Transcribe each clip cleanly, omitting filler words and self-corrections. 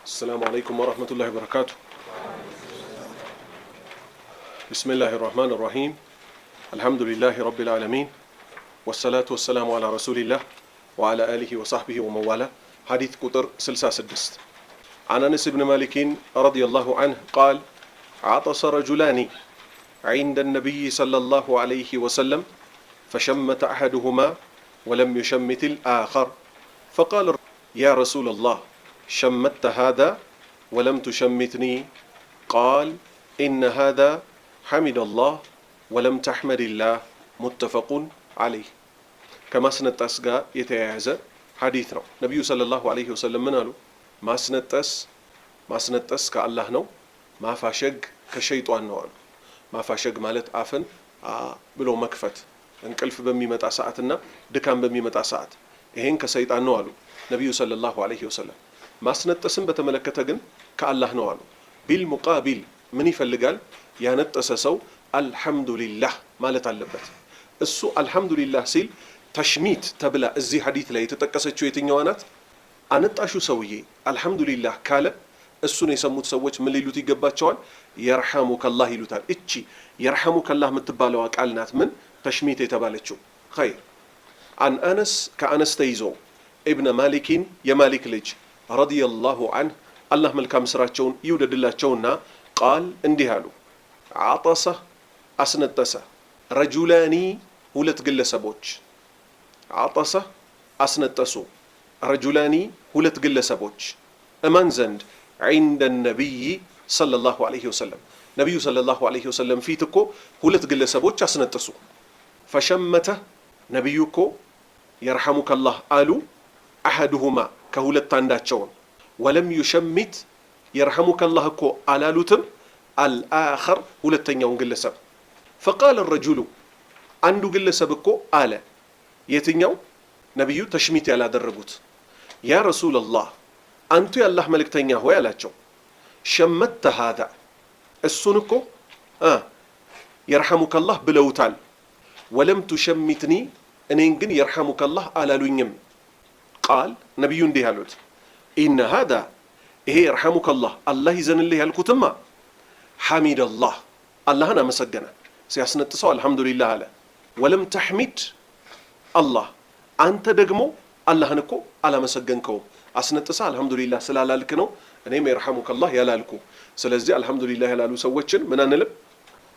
السلام عليكم ورحمة الله وبركاته. بسم الله الرحمن الرحيم. الحمد لله رب العالمين، والصلاة والسلام على رسول الله وعلى آله وصحبه ومن والاه. حديث قطر 66 عن أنس بن مالك رضي الله عنه قال: عطس رجلان عند النبي صلى الله عليه وسلم فشمت أحدهما ولم يشمت الآخر، فقال: يا رسول الله، شمت هذا ولم تشمتني؟ قال: إن هذا حمد الله ولم تحمد الله، متفق عليه. كما سنتأس يتياز حديثنا نبي صلى الله عليه وسلم من قالوا ما سنتأس كالله نو، ما فاشق كشيطان نو. ما فاشق مالت عفن بلو مكفت እንቅልፍ በሚመጣ ሰዓትና ድካም በሚመጣ ሰዓት ይሄን ከሰይጣን ነው አሉ ነብዩ ሰለላሁ ዐለይሂ ወሰለም። ማስነጠስን በተመለከተ ግን ከአላህ ነው አሉ። ቢል ሙቃቢል ምን ይፈልጋል? ያነጠሰ ሰው አልሐምዱሊላህ ማለት አለበት። እሱ አልሐምዱሊላህ ሲል ተሽሚት ተብላ እዚህ ሐዲስ ላይ የተጠቀሰችው የትኛዋ ናት? አነጣሹ ሰውዬ አልሐምዱሊላህ ካለ እሱን የሰሙት ሰዎች ምን ሊሉት ይገባቸዋል? የርሐሙከላህ ይሉታል። እቺ የርሐሙከላህ የምትባለዋ ቃል ናት ምን ተሽሚት የተባለችው። ኸይር አን አነስ ከአነስ ተይዞ ኢብነ ማሊኪን የማሊክ ልጅ ረዲየላሁ ዐንሁ አላህ መልካም ስራቸውን ይውደድላቸውና ቃል እንዲህ አሉ። አጠሰ አስነጠሰ፣ ረጁላኒ ሁለት ግለሰቦች፣ አጠሰ አስነጠሱ፣ ረጁላኒ ሁለት ግለሰቦች እማን ዘንድ? ዒንደ ነቢይ ሰለላሁ ዐለይሂ ወሰለም ነቢዩ ሰለላሁ ዐለይሂ ወሰለም ፊት እኮ ሁለት ግለሰቦች አስነጠሱ። ፈሸመተ ነቢዩ እኮ የርሐሙከላህ አሉ አሐዱሁማ ከሁለት አንዳቸውን፣ ወለም ዩሸሚት የርሐሙከላህ እኮ አላሉትም አልአኸር ሁለተኛውን ግለሰብ። ፈቃለ ረጁሉ አንዱ ግለሰብ እኮ አለ። የትኛው? ነቢዩ ተሽሚት ያላደረጉት። ያ ረሱለላህ አንቱ የአላህ መልእክተኛ ሆይ አላቸው። ሸመተ ሃዛ እሱን እኮ የርሐሙከላህ ብለውታል። ወለም ቱሸሚትኒ እኔን ግን የርሐሙከላህ አላሉኝም። ቃል ነቢዩ እንዲህ አሉት፣ ኢነ ሃዛ ይሄ የርሐሙከላህ አላህ ይዘንልህ ያልኩትማ ሐሚደላህ አላህን አመሰገነ። ሲያስነጥሰው አልሐምዱሊላህ አለ። ወለም ተሕሚድ አላህ አንተ ደግሞ አላህን እኮ አላመሰገንከውም። አስነጥሰ አልሐምዱሊላህ ስላላልክ ነው እኔም የርሐሙከላህ ያላልኩ። ስለዚህ አልሐምዱሊላህ ያላሉ ሰዎችን ምን አንልም?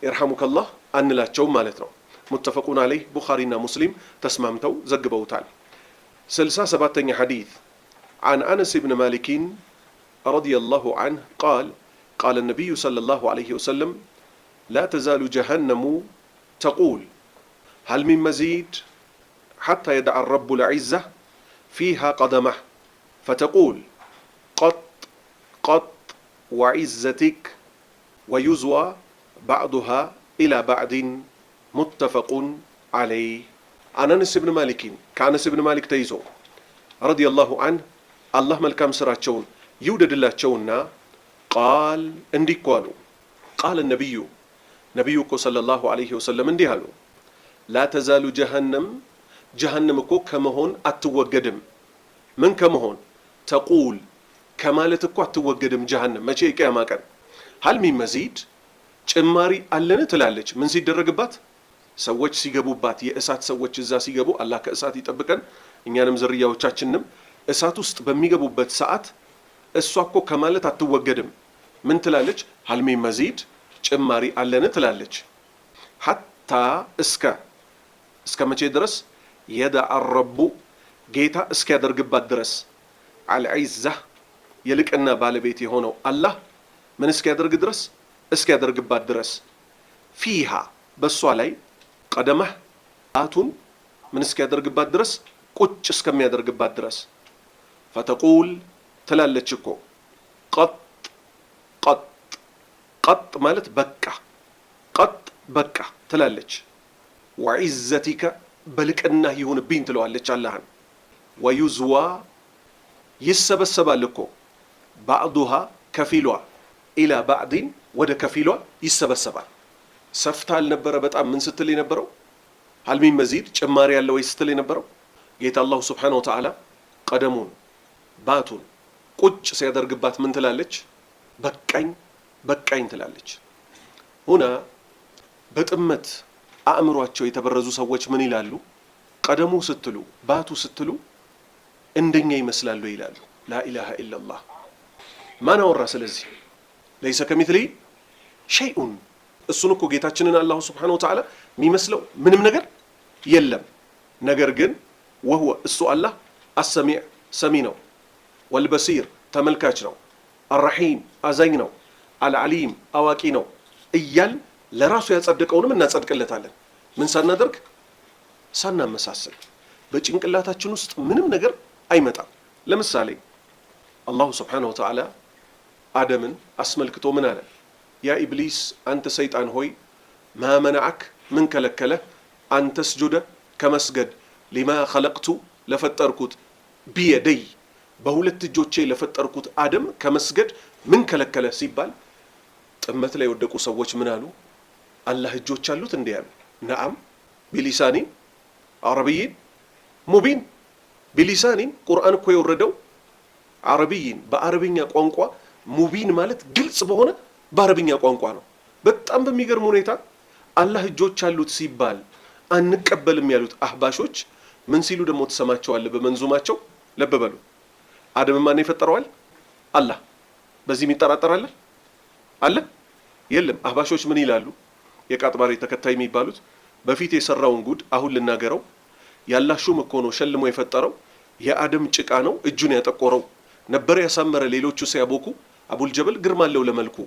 የርሐሙከላህ አንላቸውም ማለት ነው። ሙተፈቁን ዐለይህ ቡኻሪና ሙስሊም ተስማምተው ዘግበውታል። 67ኛ ሐዲስ عن أنس بن مالك رضي الله عنه قال: قال النبي صلى الله عليه وسلم: لا تزال جهنم تقول هل من مزيد حتى يدع الرب العزة فيها قدمه فتقول قط قط وعزتك، ويزوى بعضها إلى بعض، متفق عليه. عن أنس بن مالك كأنس بن مالك تيزو رضي الله عنه الله ملكام سراتشون يودد الله تشونا قال اندي قالوا قال النبي صلى الله عليه وسلم اندي هالو لا تزال جهنم كو كمهون أتوقدم من كمهون تقول كمالت كو أتوقدم جهنم ما شيء كما كان هل من مزيد ጭማሪ አለን ትላለች። ምን ሲደረግባት? ሰዎች ሲገቡባት፣ የእሳት ሰዎች እዛ ሲገቡ አላህ ከእሳት ይጠብቀን እኛንም ዝርያዎቻችንንም እሳት ውስጥ በሚገቡበት ሰዓት እሷ እኮ ከማለት አትወገድም። ምን ትላለች? هل من مزيد ጭማሪ አለን ትላለች። ሐታ እስከ መቼ ድረስ? የደዐ ረቡ ጌታ እስኪያደርግባት ድረስ፣ አልዒዛ የልቅና ባለቤት የሆነው አላህ ምን እስኪያደርግ ድረስ? እስኪያደርግባት ድረስ። ፊሃ በሷ ላይ ቀደመህ አቱን ምን እስኪያደርግባት ድረስ? ቁጭ እስከሚያደርግባት ድረስ። ፈተቁል ትላለች እኮ ቀጥ ቀጥ ቀጥ ማለት በቃ ቀጥ በቃ ትላለች። ወዒዘቲከ በልቅና ይሁንብኝ ትለዋለች አላህን። ወዩዝዋ ይሰበሰባል እኮ ባዕዱሃ ከፊሏ ኢላ ባዕዲን ወደ ከፊሏ ይሰበሰባል። ሰፍታ አልነበረ በጣም ምን ስትል የነበረው? هل من مزيد ጭማሪ ያለው ወይ ስትል የነበረው? ጌታ አላሁ ሱብሓነሁ ወተዓላ ቀደሙን ባቱን ቁጭ ሲያደርግባት ምን ትላለች? በቃኝ በቃኝ ትላለች። ሁና በጥመት አእምሯቸው የተበረዙ ሰዎች ምን ይላሉ? ቀደሙ ስትሉ ባቱ ስትሉ እንደኛ ይመስላሉ ይላሉ። ላኢላሃ ኢላላህ። ማን አወራ? ስለዚህ ለይሰ ከሚትሊ ሸይኡን፣ እሱን እኮ ጌታችንን አላሁ ስብሓነሁ ወተዓላ የሚመስለው ምንም ነገር የለም። ነገር ግን ወህወ እሱ አላህ አሰሚዕ ሰሚ ነው፣ ወልበሲር ተመልካች ነው፣ አረሒም አዛኝ ነው፣ አልዓሊም አዋቂ ነው እያል ለራሱ ያጸደቀውንም እናጸድቅለታለን። ምን ሳናደርግ? ሳናመሳስል። በጭንቅላታችን ውስጥ ምንም ነገር አይመጣም። ለምሳሌ አላሁ ስብሓነሁ ወተዓላ አደምን አስመልክቶ ምን አለ? ያ ኢብሊስ አንተ ሰይጣን ሆይ ማ መነዐክ ምን ከለከለህ አንተ ስጁደ ከመስገድ ሊማ ኸለቅቱ ለፈጠርኩት ቢየደይ በሁለት እጆቼ ለፈጠርኩት አደም ከመስገድ ምን ከለከለ ሲባል ጥመት ላይ የወደቁ ሰዎች ምን አሉ? አላህ እጆች አሉት እንዴ ያሉ። ነዓም ቢሊሳኒን አረብይን ሙቢን። ቢሊሳኒን ቁርአን እኮ የወረደው አረብይን በአረብኛ ቋንቋ፣ ሙቢን ማለት ግልጽ በሆነ በአረብኛ ቋንቋ ነው። በጣም በሚገርም ሁኔታ አላህ እጆች አሉት ሲባል አንቀበልም ያሉት አህባሾች ምን ሲሉ ደግሞ ትሰማቸዋለህ በመንዙማቸው? ለብ በሉ። አደም ማን የፈጠረዋል? አላህ። በዚህ የሚጠራጠራል አለ? የለም። አህባሾች ምን ይላሉ? የቃጥባሪ ተከታይ የሚባሉት በፊት የሰራውን ጉድ አሁን ልናገረው፣ ያላህ ሹም እኮ ነው ሸልሞ የፈጠረው፣ የአደም ጭቃ ነው እጁን ያጠቆረው፣ ነበር ያሳመረ ሌሎቹ ሲያቦኩ፣ አቡልጀበል ግርማ አለው ለመልኩ፣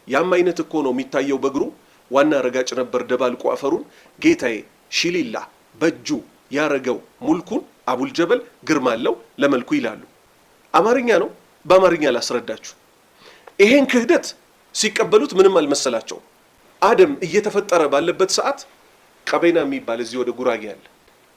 ያም አይነት እኮ ነው የሚታየው በእግሩ፣ ዋና ረጋጭ ነበር ደባልቆ አፈሩን፣ ጌታዬ ሺሊላ በእጁ ያረገው ሙልኩን፣ አቡልጀበል ግርማ አለው ለመልኩ ይላሉ። አማርኛ ነው፣ በአማርኛ ላስረዳችሁ። ይሄን ክህደት ሲቀበሉት ምንም አልመሰላቸው። አደም እየተፈጠረ ባለበት ሰዓት ቀቤና የሚባል እዚህ ወደ ጉራጌ አለ።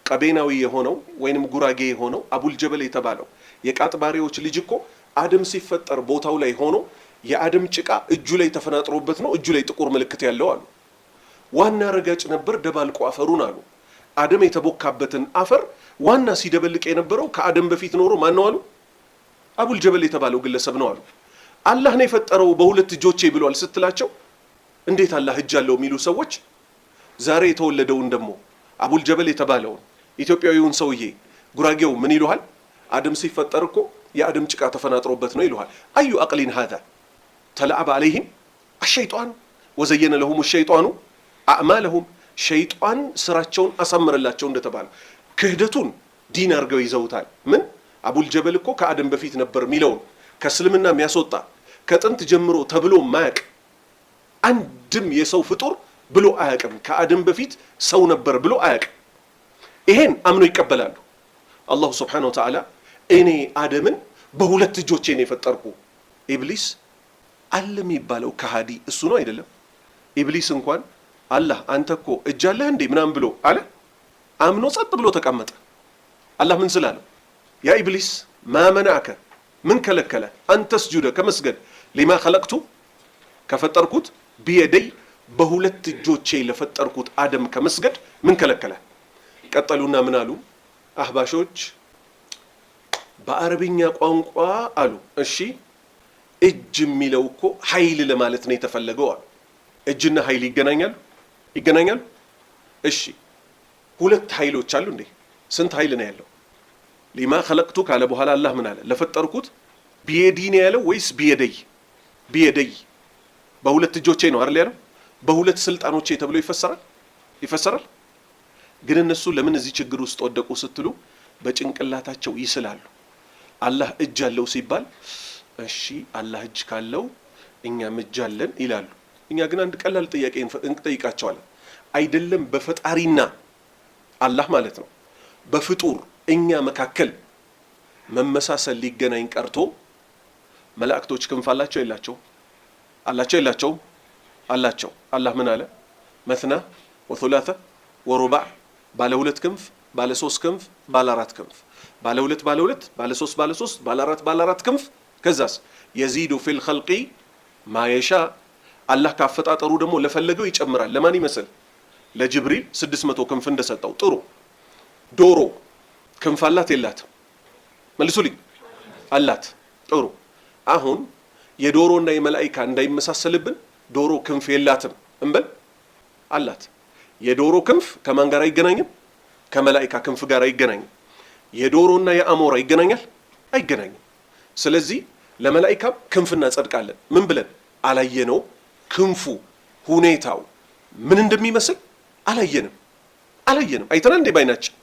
ቀቤናዊ የሆነው ወይንም ጉራጌ የሆነው አቡልጀበል የተባለው የቃጥባሪዎች ልጅ እኮ አደም ሲፈጠር ቦታው ላይ ሆኖ የአደም ጭቃ እጁ ላይ ተፈናጥሮበት ነው እጁ ላይ ጥቁር ምልክት ያለው አሉ። ዋና ረጋጭ ነበር ደባልቆ አፈሩን አሉ። አደም የተቦካበትን አፈር ዋና ሲደበልቅ የነበረው ከአደም በፊት ኖሮ ማን ነው አሉ? አቡልጀበል የተባለው ግለሰብ ነው አሉ። አላህ ነው የፈጠረው በሁለት እጆቼ ብሏል ስትላቸው እንዴት አላህ እጅ አለው የሚሉ ሰዎች ዛሬ የተወለደውን ደግሞ አቡልጀበል የተባለውን ኢትዮጵያዊውን ሰውዬ ጉራጌው ምን ይሉሃል? አደም ሲፈጠር እኮ የአደም ጭቃ ተፈናጥሮበት ነው ይሉሃል። አዩ አቅሊን ሃዛ ተለዐበ ዐለይሂም አሸይጧን ወዘየነ ለሁም ሸይጧኑ አዕማለሁም። ሸይጧን ስራቸውን አሳመረላቸው እንደተባለ ክህደቱን ዲን አድርገው ይዘውታል። ምን አቡልጀበል እኮ ከአደም በፊት ነበር የሚለውን ከእስልምና የሚያስወጣ ከጥንት ጀምሮ ተብሎ ማያቅ አንድም የሰው ፍጡር ብሎ አያቅም። ከአደም በፊት ሰው ነበር ብሎ አያቅም። ይሄን አምኖ ይቀበላሉ። አላሁ ስብሓነሁ ወተዓላ እኔ አደምን በሁለት እጆቼ ነው የፈጠርኩ። ኢብሊስ አለ የሚባለው ከሃዲ እሱ ነው አይደለም? ኢብሊስ እንኳን አላህ አንተ እኮ እጅ አለህ እንዴ ምናምን ብሎ አለ። አምኖ ጸጥ ብሎ ተቀመጠ። አላህ ምን ስላለው? ያ ኢብሊስ ማ መነዐከ ምን ከለከለ አንተ ስጁደ ከመስገድ ሊማ ኸለቅቱ ከፈጠርኩት ቢየደይ በሁለት እጆቼ ለፈጠርኩት አደም ከመስገድ ምን ከለከለ? ቀጠሉና ምን አሉ አህባሾች? በአረብኛ ቋንቋ አሉ እሺ እጅ የሚለው እኮ ኃይል ለማለት ነው የተፈለገው አሉ። እጅና ኃይል ይገናኛሉ? ይገናኛሉ? እሺ ሁለት ኃይሎች አሉ እንዴ? ስንት ኃይል ነው ያለው? ሊማ ኸለቅቱ ካለ በኋላ አላህ ምን አለ? ለፈጠርኩት ቢየዲ ነው ያለው ወይስ ቢየደይ? ቢየደይ በሁለት እጆቼ ነው አይደል ያለው? በሁለት ስልጣኖቼ ተብሎ ይፈሰራል? ይፈሰራል። ግን እነሱ ለምን እዚህ ችግር ውስጥ ወደቁ ስትሉ በጭንቅላታቸው ይስላሉ። አላህ እጅ አለው ሲባል እሺ አላህ እጅ ካለው እኛም እጅ አለን ይላሉ። እኛ ግን አንድ ቀላል ጥያቄ እንጠይቃቸዋለን። አይደለም በፈጣሪና አላህ ማለት ነው በፍጡር እኛ መካከል መመሳሰል ሊገናኝ ቀርቶ መላእክቶች ክንፍ አላቸው የላቸው? አላቸው የላቸውም? አላቸው። አላህ ምን አለ? መስና ወሱላተ ወሩባዕ፣ ባለ ሁለት ክንፍ፣ ባለ ሶስት ክንፍ፣ ባለ አራት ክንፍ፣ ባለ ሁለት ባለ ሁለት፣ ባለ ሶስት ባለ ሶስት፣ ባለ አራት ክንፍ። ከዛስ የዚዱ ፊል ኸልቂ ማየሻ። አላህ ካፈጣጠሩ ደግሞ ለፈለገው ይጨምራል። ለማን ይመስል? ለጅብሪል 600 ክንፍ እንደሰጠው። ጥሩ ዶሮ ክንፍ አላት የላትም? መልሱልኝ። አላት። ጥሩ አሁን የዶሮና የመላእክት እንዳይመሳሰልብን ዶሮ ክንፍ የላትም እንበል አላት የዶሮ ክንፍ ከማን ጋር አይገናኝም ከመላእክት ክንፍ ጋር አይገናኝም የዶሮና የአሞራ ይገናኛል አይገናኝም ስለዚህ ለመላእክት ክንፍና ጸድቃለን ምን ብለን አላየነው ክንፉ ሁኔታው ምን እንደሚመስል አላየንም አይተናል እንደ ባይናችን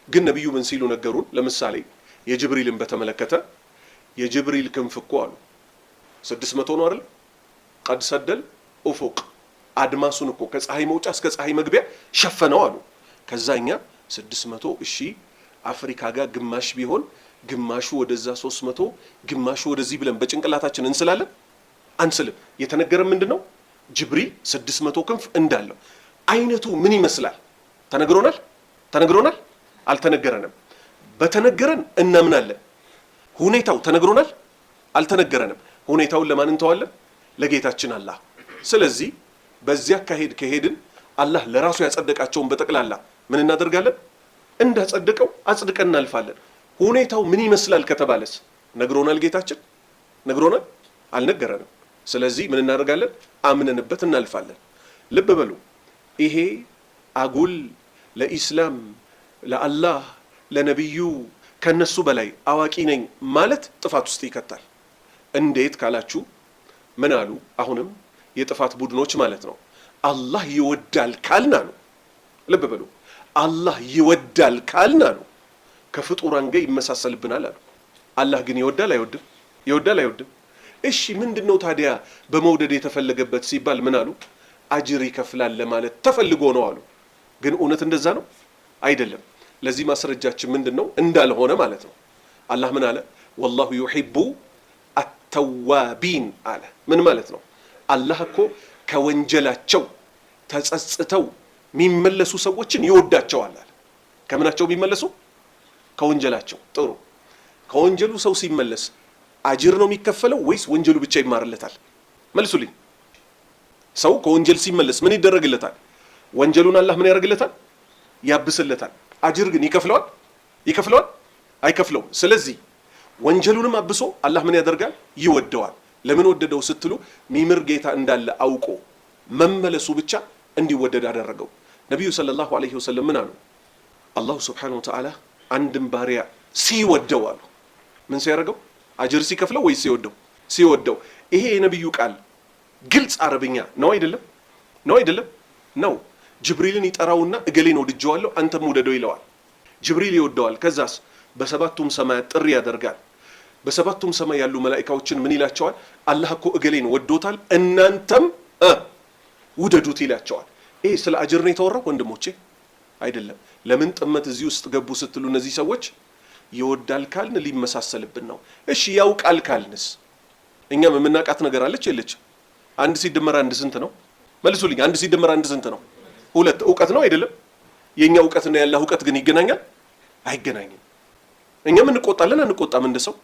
ግን ነብዩ ምን ሲሉ ነገሩን ለምሳሌ የጅብሪልን በተመለከተ የጅብሪል ክንፍ እኮ አሉ 600 ነው አይደል قد سدل افق አድማሱን እኮ ከፀሐይ መውጫ እስከ ፀሐይ መግቢያ ሸፈነው አሉ ከዛኛ 600 እሺ አፍሪካ ጋር ግማሽ ቢሆን ግማሹ ወደዛ 300 ግማሹ ወደዚህ ብለን በጭንቅላታችን እንስላለን አንስልም የተነገረ ምንድነው ጅብሪል 600 ክንፍ እንዳለው አይነቱ ምን ይመስላል ተነግሮናል አልተነገረንም በተነገረን እናምናለን ሁኔታው ተነግሮናል አልተነገረንም ሁኔታውን ለማን እንተዋለን ለጌታችን አላህ ስለዚህ በዚያ ከሄድን አላህ ለራሱ ያጸደቃቸውን በጠቅላላ ምን እናደርጋለን እንዳጸደቀው አጽድቀን እናልፋለን ሁኔታው ምን ይመስላል ከተባለስ ነግሮናል ጌታችን ነግሮናል አልነገረንም ስለዚህ ምን እናደርጋለን አምነንበት እናልፋለን ልብ በሉ ይሄ አጉል ለኢስላም ለአላህ ለነብዩ ከነሱ በላይ አዋቂ ነኝ ማለት ጥፋት ውስጥ ይከታል እንዴት ካላችሁ ምን አሉ አሁንም የጥፋት ቡድኖች ማለት ነው አላህ ይወዳል ካልና ነው ልብ በሉ አላህ ይወዳል ካልና ነው ከፍጡራን ጋር ይመሳሰልብናል አሉ አላህ ግን ይወዳል አይወድም እሺ ምንድነው ታዲያ በመውደድ የተፈለገበት ሲባል ምን አሉ አጅር ይከፍላል ለማለት ተፈልጎ ነው አሉ ግን እውነት እንደዛ ነው አይደለም ለዚህ ማስረጃችን ምንድነው እንዳልሆነ ማለት ነው አላህ ምን አለ والله يحب التوابين አለ ምን ማለት ነው አላህ እኮ ከወንጀላቸው ተጸጽተው የሚመለሱ ሰዎችን ይወዳቸዋል አለ ከምናቸው የሚመለሱ ከወንጀላቸው ጥሩ ከወንጀሉ ሰው ሲመለስ አጅር ነው የሚከፈለው ወይስ ወንጀሉ ብቻ ይማርለታል መልሱልኝ ሰው ከወንጀል ሲመለስ ምን ይደረግለታል ወንጀሉን አላህ ምን ያደርግለታል ያብስለታል አጅር ግን ይከፍለዋል አይከፍለውም ስለዚህ ወንጀሉንም አብሶ አላህ ምን ያደርጋል ይወደዋል ለምን ወደደው ስትሉ ሚምር ጌታ እንዳለ አውቆ መመለሱ ብቻ እንዲወደድ አደረገው ነብዩ ሰለላሁ ዐለይሂ ወሰለም ምን አሉ አላህ Subhanahu Wa Ta'ala አንድም ባሪያ ሲወደው አሉ ምን ሲያደርገው አጅር ሲከፍለው ወይስ ሲወደው ይሄ የነብዩ ቃል ግልጽ አረብኛ ነው አይደለም ነው ጅብሪልን ይጠራውና እገሌን ወድጀዋለሁ አንተም ወደደው ይለዋል ጅብሪል ይወደዋል ከዛስ በሰባቱም ሰማይ ጥሪ ያደርጋል በሰባቱም ሰማይ ያሉ መላእክቶችን ምን ይላቸዋል አላህ እኮ እገሌን ወዶታል እናንተም ውደዱት ይላቸዋል ይሄ ስለ አጅር ነው የተወራው ወንድሞቼ አይደለም ለምን ጥመት እዚህ ውስጥ ገቡ ስትሉ እነዚህ ሰዎች ይወዳል ካልን ሊመሳሰልብን ነው እሺ ያውቃል ካልንስ እኛም የምናቃት ነገር አለች የለች አንድ ሲደመር አንድ ስንት ነው መልሱልኝ አንድ ሲደመር አንድ ስንት ነው ሁለት ዕውቀት ነው አይደለም የኛ ዕውቀትና ያላህ ዕውቀት ግን ይገናኛል አይገናኝም እኛም እንቆጣለን አንቆጣም እንደሰው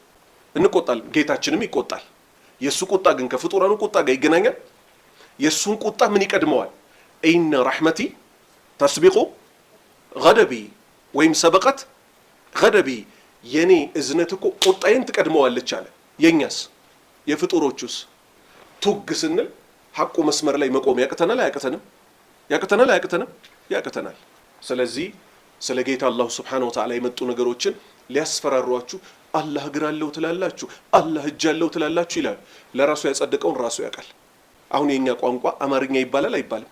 እንቆጣለን ጌታችንም ይቆጣል የሱ ቁጣ ግን ከፍጡራኑ ቁጣ ጋር ይገናኛል የሱን ቁጣ ምን ይቀድመዋል ኢነ ረህመቲ ተስቢቁ ገደቢ ወይም ሰበቀት ገደቢ የኔ እዝነት እኮ ቁጣዬን ትቀድመዋለች አለ የኛስ የፍጡሮቹስ ቱግ ስንል ሐቁ መስመር ላይ መቆም ያቀተናል ስለዚህ ስለ ጌታ አላህ Subhanahu Wa Ta'ala የመጡ ነገሮችን ሊያስፈራሯችሁ አላህ እግር አለው ትላላችሁ አላህ እጅ አለው ትላላችሁ ይላል ለራሱ ያጸደቀውን ራሱ ያውቃል አሁን የኛ ቋንቋ አማርኛ ይባላል አይባልም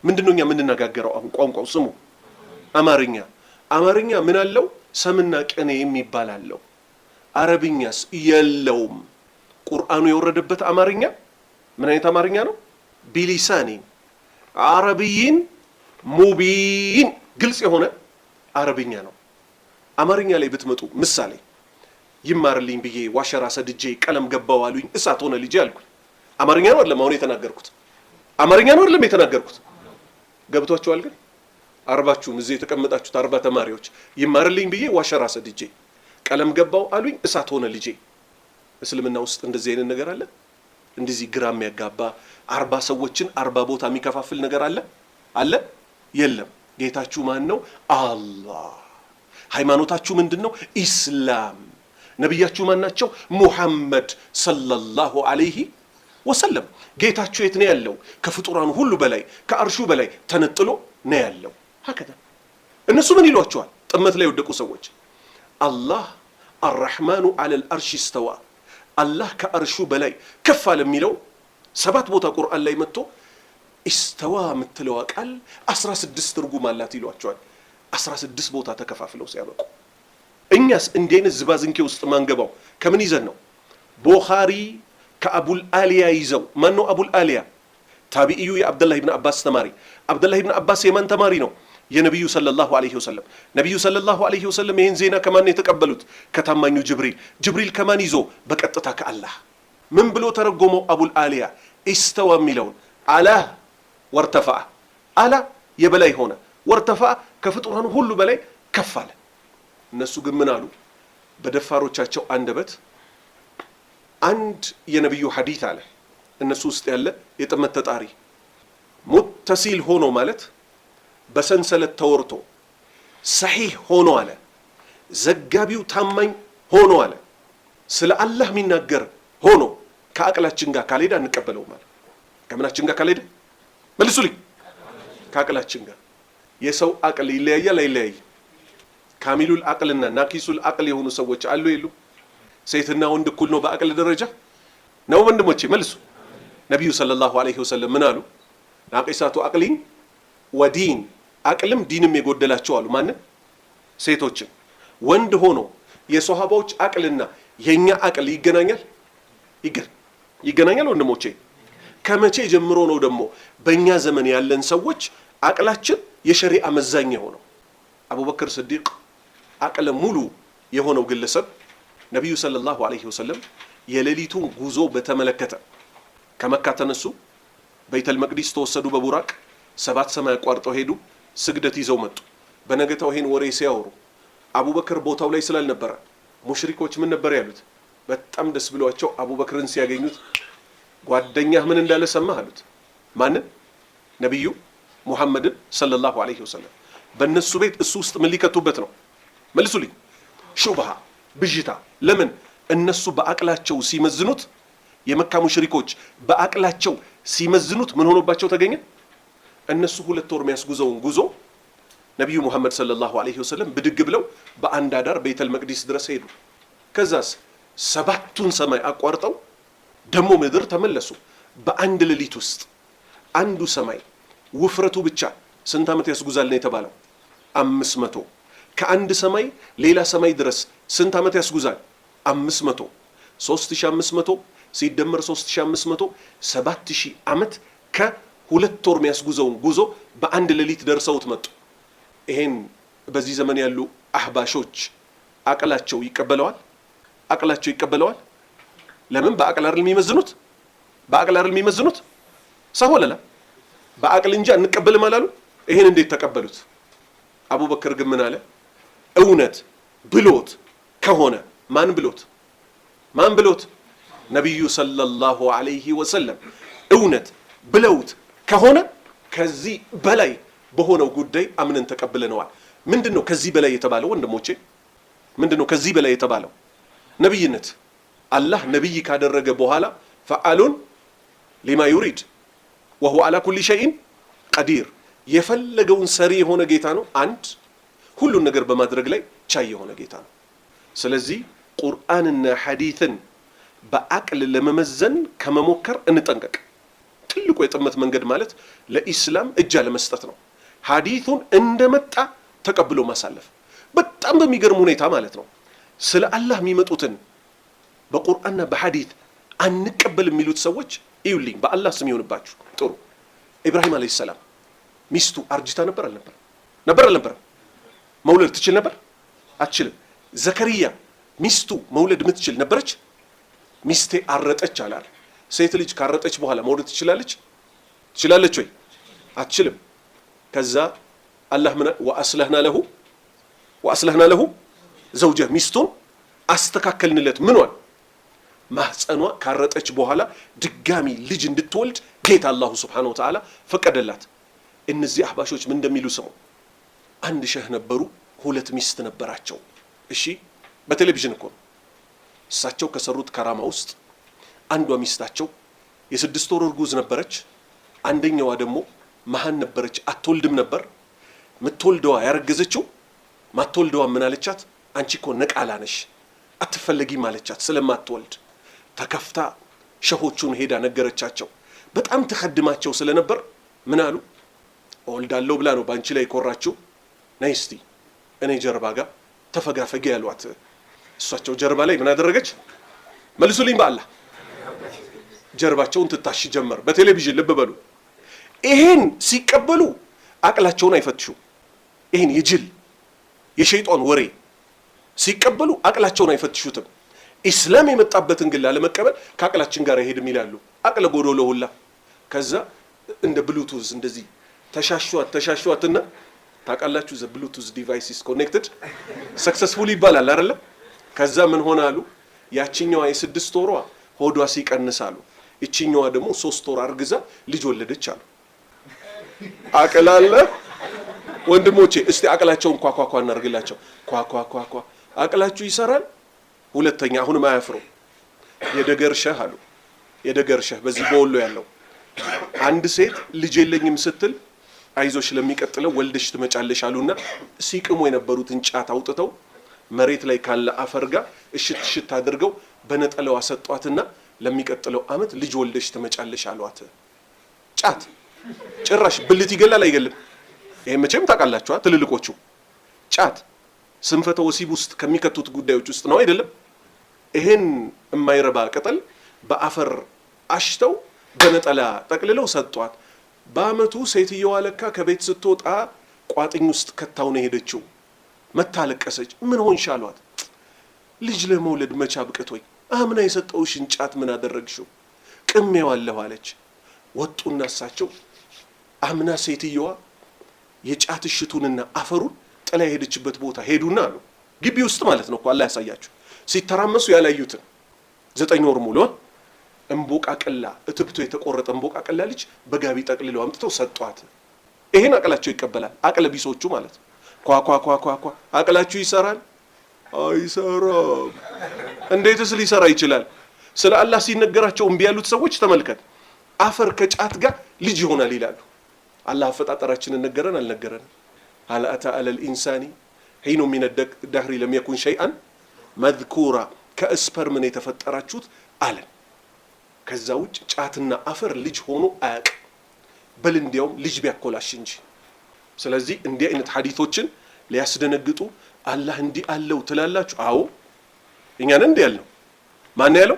ምንድነው እኛ የምንነጋገረው አሁን ቋንቋው ስሙ አማርኛ ምን አለው ሰምና ቅኔ የሚባል አለው አረብኛስ የለውም ቁርአኑ የወረደበት አማርኛ ምን አይነት አማርኛ ነው ቢሊሳኒ አረብይን ሙቢን ግልጽ የሆነ አረብኛ ነው አማርኛ ላይ ብትመጡ ምሳሌ ይማርልኝ ብዬ ዋሸራ ሰድጄ ቀለም ገባው አሉኝ እሳት ሆነ ልጅ አልኩኝ አማርኛ ነው አይደለም አሁን የተናገርኩት ገብቷችኋል ግን አርባችሁም እዚህ የተቀመጣችሁት 40 ተማሪዎች ይማርልኝ ብዬ ዋሸራ ሰድጄ ቀለም ገባው አሉኝ እሳት ሆነ ልጅ እስልምና ውስጥ እንደዚህ አይነት ነገር አለ እንደዚህ ግራም ያጋባ 40 ሰዎችን 40 ቦታ የሚከፋፍል ነገር አለ የለም ጌታችሁ ማን ነው አላህ ሃይማኖታችሁ ምንድነው ኢስላም ነቢያችሁ ማን ናቸው? ሙሐመድ ሰለላሁ ዐለይሂ ወሰለም። ጌታችሁ የት ነው ያለው? ከፍጡራኑ ሁሉ በላይ ከአርሹ በላይ ተነጥሎ ነው ያለው። ሀከዛ እነሱ ምን ይሏቸዋል? ጥመት ላይ የወደቁ ሰዎች አላህ አርረሕማኑ ዐለል አርሽ እስተዋ፣ አላህ ከአርሹ በላይ ከፍ አለ የሚለው 7 ቦታ ቁርአን ላይ መጥቶ ኢስተዋ የምትለዋ ቃል 16 ትርጉም አላት ይሏቸዋል። 16 ቦታ ተከፋፍለው ሲያበቁ እኛስ እንዲህ አይነት ዝባዝንኬ ውስጥ ማንገባው ከምን ይዘን ነው? ቡኻሪ ከአቡል አሊያ ይዘው። ማን ነው አቡል አሊያ? ታቢኢዩ የአብደላህ ኢብኑ አባስ ተማሪ። አብደላህ ኢብኑ አባስ የማን ተማሪ ነው? የነቢዩ ሰለላሁ ዐለይሂ ወሰለም። ነቢዩ ሰለላሁ ዐለይሂ ወሰለም ይህን ዜና ከማን የተቀበሉት? ከታማኙ ጅብሪል። ጅብሪል ከማን ይዞ? በቀጥታ ከአላህ። ምን ብሎ ተረጎመው አቡል አሊያ? ኢስተዋ የሚለውን አላ ወርተፋ፣ አላ የበላይ ሆነ፣ ወርተፋ ከፍጡራኑ ሁሉ በላይ ከፍ አለ። እነሱ ግን ምን አሉ? በደፋሮቻቸው አንደበት አንድ የነቢዩ ሐዲት አለ እነሱ ውስጥ ያለ የጥመት ተጣሪ ሙተሲል ሆኖ ማለት በሰንሰለት ተወርቶ ሰሒህ ሆኖ አለ፣ ዘጋቢው ታማኝ ሆኖ አለ፣ ስለ አላህ የሚናገር ሆኖ ከአቅላችን ጋር ካልሄደ አንቀበለው ማለት። ከምናችን ጋር ካልሄደ መልሱልኝ። ከአቅላችን ጋር። የሰው አቅል ይለያያል አይለያይም? ካሚሉል አቅልና ናኪሱል አቅል የሆኑ ሰዎች አሉ የሉ? ሴትና ወንድ እኩል ነው በአቅል ደረጃ ነው? ወንድሞቼ መልሱ። ነቢዩ ሰለላሁ ዐለይሂ ወሰለም ምን አሉ? ናቂሳቱ አቅሊን ወዲን፣ አቅልም ዲንም የጎደላቸው አሉ። ማንን? ሴቶችን። ወንድ ሆኖ የሶሃባዎች አቅልና የኛ አቅል ይገናኛል? ይገናኛል ወንድሞቼ? ከመቼ ጀምሮ ነው ደግሞ በእኛ ዘመን ያለን ሰዎች አቅላችን የሸሪዓ መዛኛ የሆነው? አቡበክር ስዲቅ አቅለ ሙሉ የሆነው ግለሰብ ነቢዩ ሰለላሁ ዐለይሂ ወሰለም የሌሊቱን ጉዞ በተመለከተ ከመካ ተነሱ፣ በይተል መቅዲስ ተወሰዱ፣ በቡራቅ 7 ሰማይ አቋርጠው ሄዱ፣ ስግደት ይዘው መጡ። በነገታው ይሄን ወሬ ሲያወሩ አቡበክር ቦታው ላይ ስላልነበረ ሙሽሪኮች ምን ነበር ያሉት? በጣም ደስ ብሏቸው አቡበክርን ሲያገኙት ጓደኛህ ምን እንዳለ ሰማህ አሉት። ማንን? ነቢዩ ሙሐመድን ሰለላሁ ዐለይሂ ወሰለም። በእነሱ ቤት እሱ ውስጥ ምን ሊከቱበት ነው? መልሱልኝ። ሹብሃ፣ ብዥታ። ለምን? እነሱ በአቅላቸው ሲመዝኑት፣ የመካ ሙሽሪኮች በአቅላቸው ሲመዝኑት ምን ሆኖባቸው ተገኘ? እነሱ 2 ወር የሚያስጉዘውን ጉዞ ነቢዩ ሙሐመድ ሰለላሁ ዐለይሂ ወሰለም ብድግ ብለው በአንድ አዳር ቤተል መቅዲስ ድረስ ሄዱ። ከዛስ 7ቱን ሰማይ አቋርጠው ደሞ ምድር ተመለሱ። በአንድ ሌሊት ውስጥ አንዱ ሰማይ ውፍረቱ ብቻ ስንት ዓመት ያስጉዛል ነው የተባለው? 500። ከአንድ ሰማይ ሌላ ሰማይ ድረስ ስንት ዓመት ያስጉዛል? 500። 3500 ሲደመር 3500 7000 ዓመት ከ2 ወር የሚያስጉዘውን ጉዞ በአንድ ሌሊት ደርሰውት መጡ። ይሄን በዚህ ዘመን ያሉ አህባሾች አቅላቸው ይቀበለዋል? አቅላቸው ይቀበለዋል? ለምን? በአቅል አይደል የሚመዝኑት? በአቅል አይደል የሚመዝኑት? ሰሆለላ በአቅል እንጂ አንቀበልም አላሉ። ይሄን እንዴት ተቀበሉት? አቡበክር ግን ምን አለ? እውነት ብሎት ከሆነ ማን ብሎት? ማን ብሎት? ነቢዩ ሰለላሁ ዐለይሂ ወሰለም እውነት ብለውት ከሆነ ከዚህ በላይ በሆነው ጉዳይ አምነን ተቀብለነዋል። ምንድነው ከዚህ በላይ የተባለው ወንድሞቼ? ምንድነው ከዚህ በላይ የተባለው? ነብይነት። አላህ ነብይ ካደረገ በኋላ ፈዓሉን ሊማ ዩሪድ ወሁ አላ ኩሊ ሸይን ቀዲር፣ የፈለገውን ሰሪ የሆነ ጌታ ነው። አንድ ሁሉን ነገር በማድረግ ላይ ቻይ የሆነ ጌታ ነው። ስለዚህ ቁርአንና ሐዲትን በአቅል ለመመዘን ከመሞከር እንጠንቀቅ። ትልቁ የጥመት መንገድ ማለት ለኢስላም እጅ አለመስጠት ነው። ሐዲቱን እንደመጣ ተቀብሎ ማሳለፍ። በጣም በሚገርም ሁኔታ ማለት ነው ስለ አላህ የሚመጡትን በቁርአንና በሐዲት አንቀበል የሚሉት ሰዎች ይዩልኝ፣ በአላህ ስም ይሆንባችሁ። ጥሩ ኢብራሂም አለይሂ ሰላም ሚስቱ አርጅታ ነበር አልነበር? ነበር አልነበር? መውለድ ትችል ነበር? አትችልም። ዘከሪያ ሚስቱ መውለድ ምትችል ነበረች? ሚስቴ አረጠች አላል። ሴት ልጅ ካረጠች በኋላ መውለድ ትችላለች? ትችላለች ወይ? አትችልም። ከዛ አላህ ምን ወአስለህና ለሁ ዘውጀህ ሚስቱን አስተካከልንለት። ምኗን? ማህፀኗ ካረጠች በኋላ ድጋሚ ልጅ እንድትወልድ ጌታ አላሁ ሱብሓነሁ ወተዓላ ፈቀደላት። እነዚህ አህባሾች ምን እንደሚሉ ስሙ። አንድ ሸህ ነበሩ፣ 2 ሚስት ነበራቸው። እሺ በቴሌቪዥን እኮ እሳቸው ከሰሩት ከራማ ውስጥ አንዷ ሚስታቸው የ6 ወር እርጉዝ ነበረች። አንደኛዋ ደግሞ መሃን ነበረች፣ አትወልድም ነበር። ምትወልደዋ ያረገዘችው ማትወልደዋ ምን አለቻት? አንቺ እኮ ነቃላ ነሽ አትፈለጊም አለቻት። ስለማትወልድ ተከፍታ ሸሆቹን ሄዳ ነገረቻቸው። በጣም ተخدማቸው ስለነበር ምን አሉ? ወልዳለሁ ብላ ነው ባንቺ ላይ ኮራችሁ፣ ነይ እስቲ እኔ ጀርባ ጋር ተፈጋፈጊ ያሏት። እሷቸው ጀርባ ላይ ምን አደረገች? መልሱልኝ በአላህ ጀርባቸውን ትታሽ ጀመር። በቴሌቪዥን ልብ በሉ። ይሄን ሲቀበሉ አቅላቸውን አይፈትሹ። ይሄን የጅል የሸይጣን ወሬ ሲቀበሉ አቅላቸውን አይፈትሹትም። ኢስላም የመጣበትን ግን ለመቀበል ከአቅላችን ጋር ይሄድም ይላሉ። አቅለ ጎዶሎ ሁላ ከዛ እንደ ብሉቱዝ እንደዚህ ተሻሽዋትና ታቃላችሁ ዘ ብሉቱዝ ዲቫይስ ኢዝ ኮኔክትድ ሰክሰስፉል ይባላል አይደል? ከዛ ምን ሆነ አሉ? ያቺኛዋ የ6 ወሯ ሆዷ ሲቀንሳሉ፣ እቺኛዋ ደግሞ 3 ወር አርግዛ ልጅ ወለደች አሉ። አቅላለ ወንድሞቼ እስቲ አቅላቸውን ኳኳኳ እናርግላቸው። ኳኳኳኳ አቅላችሁ ይሰራል። ሁለተኛ አሁንም አያፍሩ። የደገር ሸህ አሉ። የደገር ሸህ በዚህ በወሎ ያለው አንድ ሴት ልጅ የለኝም ስትል አይዞሽ ለሚቀጥለው ወልደሽ ትመጫለሽ አሉና ሲቅሙ የነበሩትን ጫት አውጥተው መሬት ላይ ካለ አፈር ጋር እሽት አድርገው በነጠለው አሰጧትና ለሚቀጥለው አመት ልጅ ወልደሽ ትመጫለሽ አሏት። ጫት ጭራሽ ብልት ይገላል አይገልም? ይሄ መቼም ታውቃላችሁ ትልልቆቹ። ጫት ስንፈተ ወሲብ ውስጥ ከሚከቱት ጉዳዮች ውስጥ ነው አይደለም? ይሄን የማይረባ ቅጠል በአፈር አሽተው በነጠላ ጠቅልለው ሰጧት። በአመቱ ሴትየዋ ለካ ከቤት ስትወጣ ቋጥኝ ውስጥ ከታው ነው ሄደችው። መታለቀሰች። ምን ሆንሽ አሏት። ልጅ ለመውለድ መቻ ብቅቶኝ አምና የሰጠውሽን ጫት ምን አደረግሽው? ቅሜዋለሁ አለች። ወጡና እሳቸው አምና ሴትየዋ የጫት እሽቱንና አፈሩን ጥላ የሄደችበት ቦታ ሄዱና አሉ። ግቢ ውስጥ ማለት ነው እኮ አላህ ያሳያችሁ። ሲተራመሱ ያላዩትን 9 ወር ሙሉ እንቦቃቀላ እትብቶ የተቆረጠ እንቦቃቀላ ልጅ በጋቢ ጠቅልለው አምጥተው ሰጧት። ይሄን አቅላቸው ይቀበላል? አቅለ ቢሶቹ ማለት ነው። ኳኳኳኳኳ አቅላችሁ ይሰራል? አይሰራም። እንዴትስ ሊሰራ ይችላል? ስለ አላህ ሲነገራቸው እምቢ ያሉት ሰዎች ተመልከት። አፈር ከጫት ጋር ልጅ ይሆናል ይላሉ። አላህ አፈጣጠራችንን ነገረን አልነገረን? هل أتى على الإنسان حين من الدهر لم يكن شيئا مذكورا كأسبر من يتفتراتشوت አለን። ከዛ ውጭ ጫትና አፈር ልጅ ሆኖ አያቅ በል እንዲያውም ልጅ ቢያኮላሽ እንጂ። ስለዚህ እንዲህ አይነት ሐዲሶችን ሊያስደነግጡ አላህ እንዲህ አለው ትላላችሁ? አዎ እኛን እንዲህ ያለው ማን ያለው?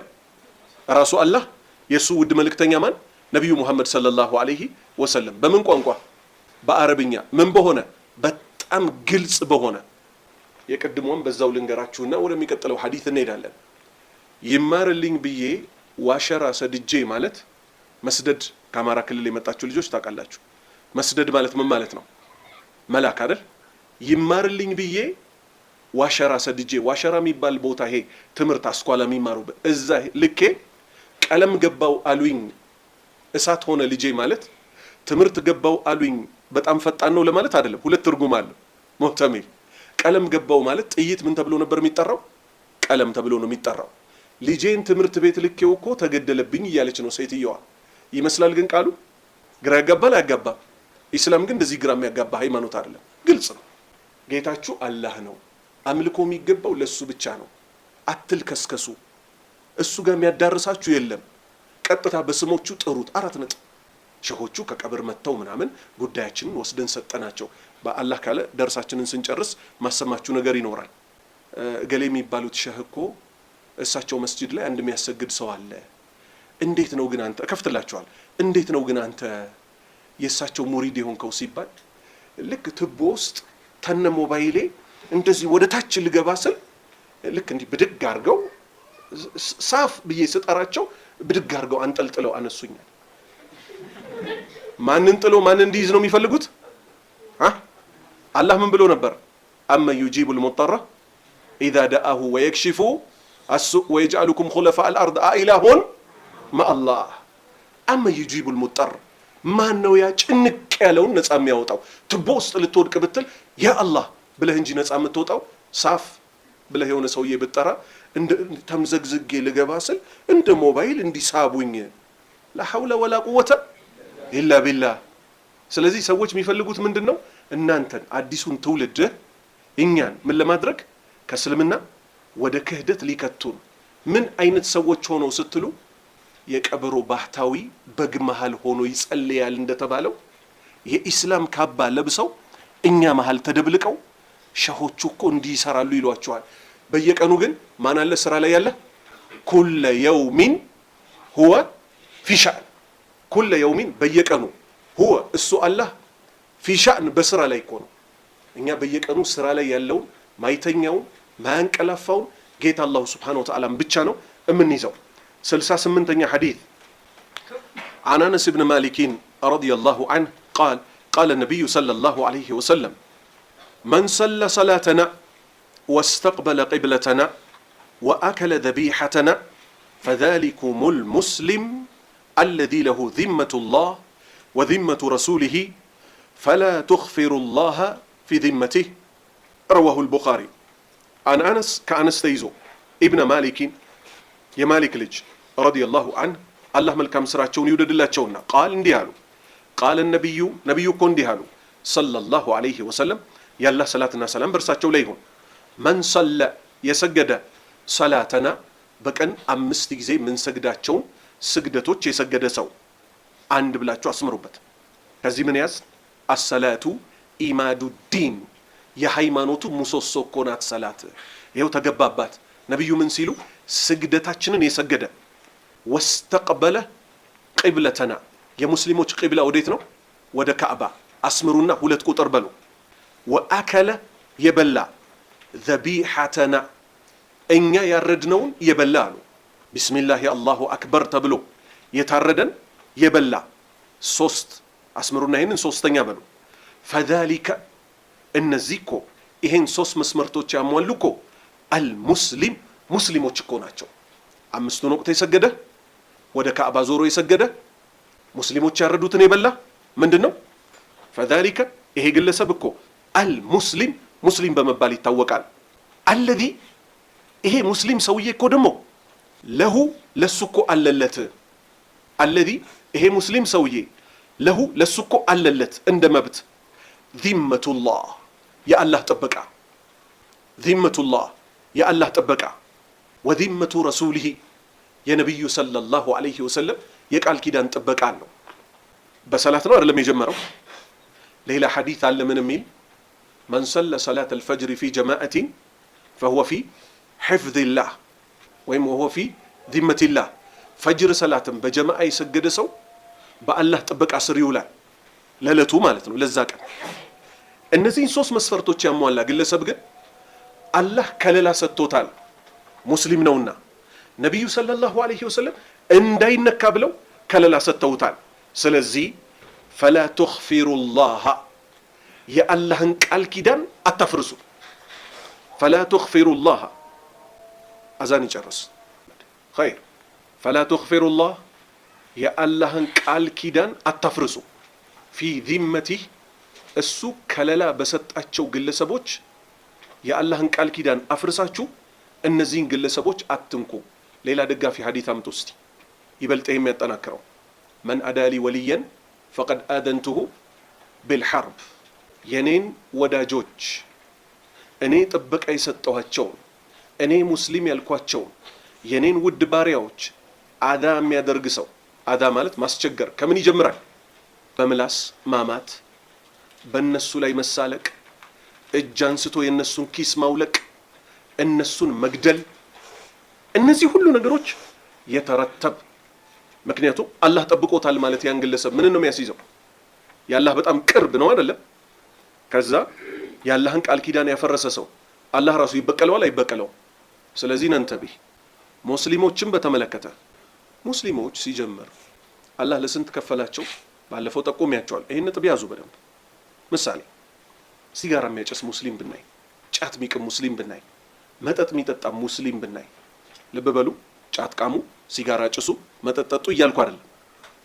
ራሱ አላህ። የሱ ውድ መልእክተኛ ማን? ነብዩ መሐመድ ሰለላሁ ዐለይሂ ወሰለም። በምን ቋንቋ? በአረብኛ። ምን በሆነ? በጣም ግልጽ በሆነ። የቀድሞም በዛው ልንገራችሁና ወደሚቀጥለው ሐዲስ እንሄዳለን። ይማርልኝ ብዬ ዋሸራ ሰድጄ ማለት መስደድ። ከአማራ ክልል የመጣችሁ ልጆች ታውቃላችሁ መስደድ ማለት ምን ማለት ነው? መላክ አይደል? ይማርልኝ ብዬ ዋሸራ ሰድጄ። ዋሸራ የሚባል ቦታ ይሄ ትምህርት አስኳላ የሚማሩበት እዛ ልኬ ቀለም ገባው አሉኝ እሳት ሆነ ልጄ ማለት ትምህርት ገባው አሉኝ በጣም ፈጣን ነው ለማለት አይደለም። ሁለት ትርጉም አለው ሙህተሚል። ቀለም ገባው ማለት ጥይት ምን ተብሎ ነበር የሚጠራው? ቀለም ተብሎ ነው የሚጠራው። ልጄን ትምህርት ቤት ልኬው እኮ ተገደለብኝ እያለች ነው ሴትየዋ። ይመስላል ግን ቃሉ ግራ ያጋባል አያጋባም? ኢስላም ግን እንደዚህ ግራ የሚያጋባ ሃይማኖት አይደለም። ግልጽ ነው። ጌታችሁ አላህ ነው። አምልኮ የሚገባው ለሱ ብቻ ነው። አትልከስከሱ። እሱ ጋር የሚያዳርሳችሁ የለም። ቀጥታ በስሞቹ ጥሩት። 4 ነጥብ። ሸሆቹ ከቀብር መተው ምናምን ጉዳያችንን ወስደን ሰጠናቸው። በአላህ ካለ ደርሳችንን ስንጨርስ ማሰማችሁ ነገር ይኖራል። ገሌ የሚባሉት ሸህ እኮ እሳቸው መስጂድ ላይ አንድ የሚያሰግድ ሰው አለ። እንዴት ነው ግን አንተ ከፍትላችኋል። እንዴት ነው ግን አንተ የእሳቸው ሙሪድ የሆንከው ሲባል ልክ ትቦ ውስጥ ተነ ሞባይሌ እንደዚህ ወደ ታች ልገባ ስል ልክ እንዲህ ብድግ አድርገው ሳፍ ብዬ ስጠራቸው ብድግ አድርገው አንጠልጥለው አነሱኛል። ማንን ጥሎ ማንን እንዲይዝ ነው የሚፈልጉት? አላህ ምን ብሎ ነበር? አመ ዩጂቡል ሙጠራ ኢዛ ደአሁ ወየክሽፉ السوء ويجعلكم خلفاء الأرض أإله مع الله أما يجيب المضطر ما نو يا ጭንቅ ያለውን ነፃ የሚያወጣው ትቦ ውስጥ ልትወድቅ ብትል ያ አላህ ብለህ እንጂ ነፃ የምትወጣው ሳፍ ብለህ የሆነ ሰውዬ ብትጠራ እንደ ተምዘግዝጌ ልገባ ስል እንደ ሞባይል እንዲሳቡኝ ላ ሐውለ ወላ ቁወተ ኢላ ቢላህ። ስለዚህ ሰዎች የሚፈልጉት ምንድነው? እናንተን አዲሱን ትውልድ እኛን ምን ለማድረግ ከእስልምና ወደ ክህደት ሊከቱን። ምን አይነት ሰዎች ሆነው ስትሉ የቀበሮ ባህታዊ በግ መሃል ሆኖ ይጸልያል እንደተባለው የኢስላም ካባ ለብሰው እኛ መሃል ተደብልቀው ሸሆቹ እኮ እንዲህ ይሰራሉ ይሏቸዋል። በየቀኑ ግን ማን አለ ስራ ላይ ያለ? ኩለ የውሚን ሁወ ፊ ሻእን። ኩለ የውሚን በየቀኑ ሁወ እሱ አላህ ፊ ሻእን በስራ ላይ እኮ ነው። እኛ በየቀኑ ስራ ላይ ያለውን ማይተኛውን ማያንቀላፋውን ጌታ አላሁ ስብሓነሁ ወተዓላ ብቻ ነው እምንይዘው። 68ኛ ሐዲስ عن أنس بن مالك رضي الله عنه قال قال النبي صلى الله عليه وسلم من صلى صلاتنا واستقبل قبلتنا وأكل ذبيحتنا فذلكم المسلم الذي له ذمة الله وذمة رسوله فلا تخفر الله في ذمته رواه البخاري. عن أنس كأنس تيزو ابن مالك يا مالك لج رضي الله عنه الله ملكم سراتشون يودد الله تشونا قال انديالو قال النبي نبيكم انديالو صلى الله عليه وسلم يا الله صلاتنا سلام برساتشو ليهم من صلى يسجد صلاتنا بكن أمست جزء من سجداتشون سجدتوش يسجد سو عند بلاتشو أسمروبت هذي من ياس الصلاة إماد الدين يا هيمانوتو مسوسو كونات صلاة يهو تجبابات نبي من سيلو سجدتاتشنن يسجد واستقبل قبلتنا يا مسلموች قبلة ወዴት ነው? ወደ ካዕባ አስምሩና ሁለት ቁጥር በሉ። ወአከለ የበላ ذبيحتنا እኛ ያረድነውን የበላ አሉ። ቢስሚላህ አላሁ አክበር ተብሎ የታረደን የበላ ሶስት አስምሩና ይሄንን ሶስተኛ በሉ። فذلك እነዚህ እኮ ይሄን ሶስት መስመርቶች ያሟሉ እኮ አልሙስሊም ሙስሊሞች እኮ ናቸው። አምስቱን ወቅት የሰገደ ወደ ካዕባ ዞሮ የሰገደ ሙስሊሞች ያረዱትን የበላ ምንድነው? فذلك ይሄ ግለሰብ እኮ አልሙስሊም ሙስሊም በመባል ይታወቃል። አለዚ ይሄ ሙስሊም ሰውዬ እኮ ደግሞ ለሁ ለሱ እኮ አለለት። አለዚ ይሄ ሙስሊም ሰውዬ ለሁ ለሱ እኮ አለለት እንደ መብት ዚመቱላህ የአላህ ጥበቃ ዚመቱላህ የአላህ ጥበቃ ወዚመቱ ረሱሊሂ የነቢዩ ሰለላሁ ዐለይሂ ወሰለም የቃል ኪዳን ጥበቃ ነው። በሰላት ነው አይደለም የጀመረው። ሌላ ሐዲስ አለ ምን የሚል መን ሰለ ሰላት አልፈጅር ፊ ጀማዓቲን ፈሁወ ፊ ሒፍዚላህ ወይም ወሁወ ፊ ዚመቲላህ። ፈጅር ሰላትን በጀማዓ የሰገደ ሰው በአላህ ጥበቃ ስር ይውላል ለዕለቱ ማለት ነው፣ ለዛ ቀን። እነዚህን ሶስት መስፈርቶች ያሟላ ግለሰብ ግን አላህ ከለላ ሰጥቶታል፣ ሙስሊም ነውና። ነቢዩ ሰለላሁ ዐለይሂ ወሰለም እንዳይነካ ብለው ከለላ ሰጥተውታል። ስለዚህ ፈላ ቱኽፊሩላህ የአላህን ቃል ኪዳን አታፍርሱ። ፈላ ቱኽፊሩላህ አዛን ይጨርስ ኸይር። ፈላ ቱኽፊሩላህ የአላህን ቃል ኪዳን አታፍርሱ። ፊ ዚመቲህ እሱ ከለላ በሰጣቸው ግለሰቦች የአላህን ቃል ኪዳን አፍርሳችሁ እነዚህን ግለሰቦች አትንኩ። ሌላ ደጋፊ ሐዲስ አምጡ እስቲ ይበልጥ የሚያጠናክረው መን አዳሊ ወልየን ፈቀድ አደንቱሁ ቢልሐርብ የኔን ወዳጆች እኔ ጥበቃ የሰጠኋቸውን እኔ ሙስሊም ያልኳቸውን የኔን ውድ ባሪያዎች አዳ የሚያደርግ ሰው፣ አዳ ማለት ማስቸገር ከምን ይጀምራል? በምላስ ማማት፣ በእነሱ ላይ መሳለቅ፣ እጅ አንስቶ የእነሱን ኪስ ማውለቅ፣ እነሱን መግደል፣ እነዚህ ሁሉ ነገሮች የተረተብ ምክንያቱም አላህ ጠብቆታል ማለት ያን ግለሰብ ምን ነው የሚያስይዘው? የአላህ በጣም ቅርብ ነው አይደለም? ከዛ የአላህን ቃል ኪዳን ያፈረሰ ሰው አላህ ራሱ ይበቀለዋል አይበቀለው? ስለዚህ ነንተቢ ሙስሊሞችን በተመለከተ ሙስሊሞች ሲጀመር አላህ ለስንት ከፈላቸው? ባለፈው ጠቆሚያቸዋል። ይሄን ነጥብ ያዙ በደንብ። ምሳሌ ሲጋራ የሚያጨስ ሙስሊም ብናይ፣ ጫት የሚቅም ሙስሊም ብናይ፣ መጠጥ የሚጠጣ ሙስሊም ብናይ፣ ልብ በሉ ጫት ቃሙ፣ ሲጋራ ጭሱ፣ መጠጥ ጠጡ እያልኩ አይደለም።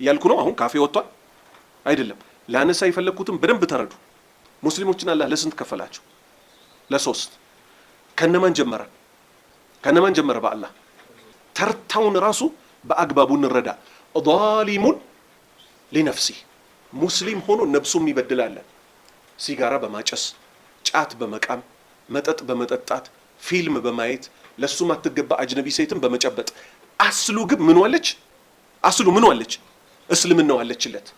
እያልኩ ነው አሁን ካፌ ወጥቷል አይደለም። ላነሳ የፈለኩትም በደንብ ተረዱ። ሙስሊሞችን አላህ ለስንት ከፈላቸው? ለሶስት። ከነማን ጀመረ? ከነማን ጀመረ? በአላህ ተርታውን ራሱ በአግባቡ እንረዳ። ዛሊሙን ሊነፍሲህ ሙስሊም ሆኖ ነብሱም ይበድላለን። ሲጋራ በማጨስ ጫት በመቃም መጠጥ በመጠጣት ፊልም በማየት ለሱ ማትገባ አጅነቢ ሴትን በመጨበጥ አስሉ ግን ምን ዋለች? አስሉ ምን ዋለች? እስልምናው አለችለት።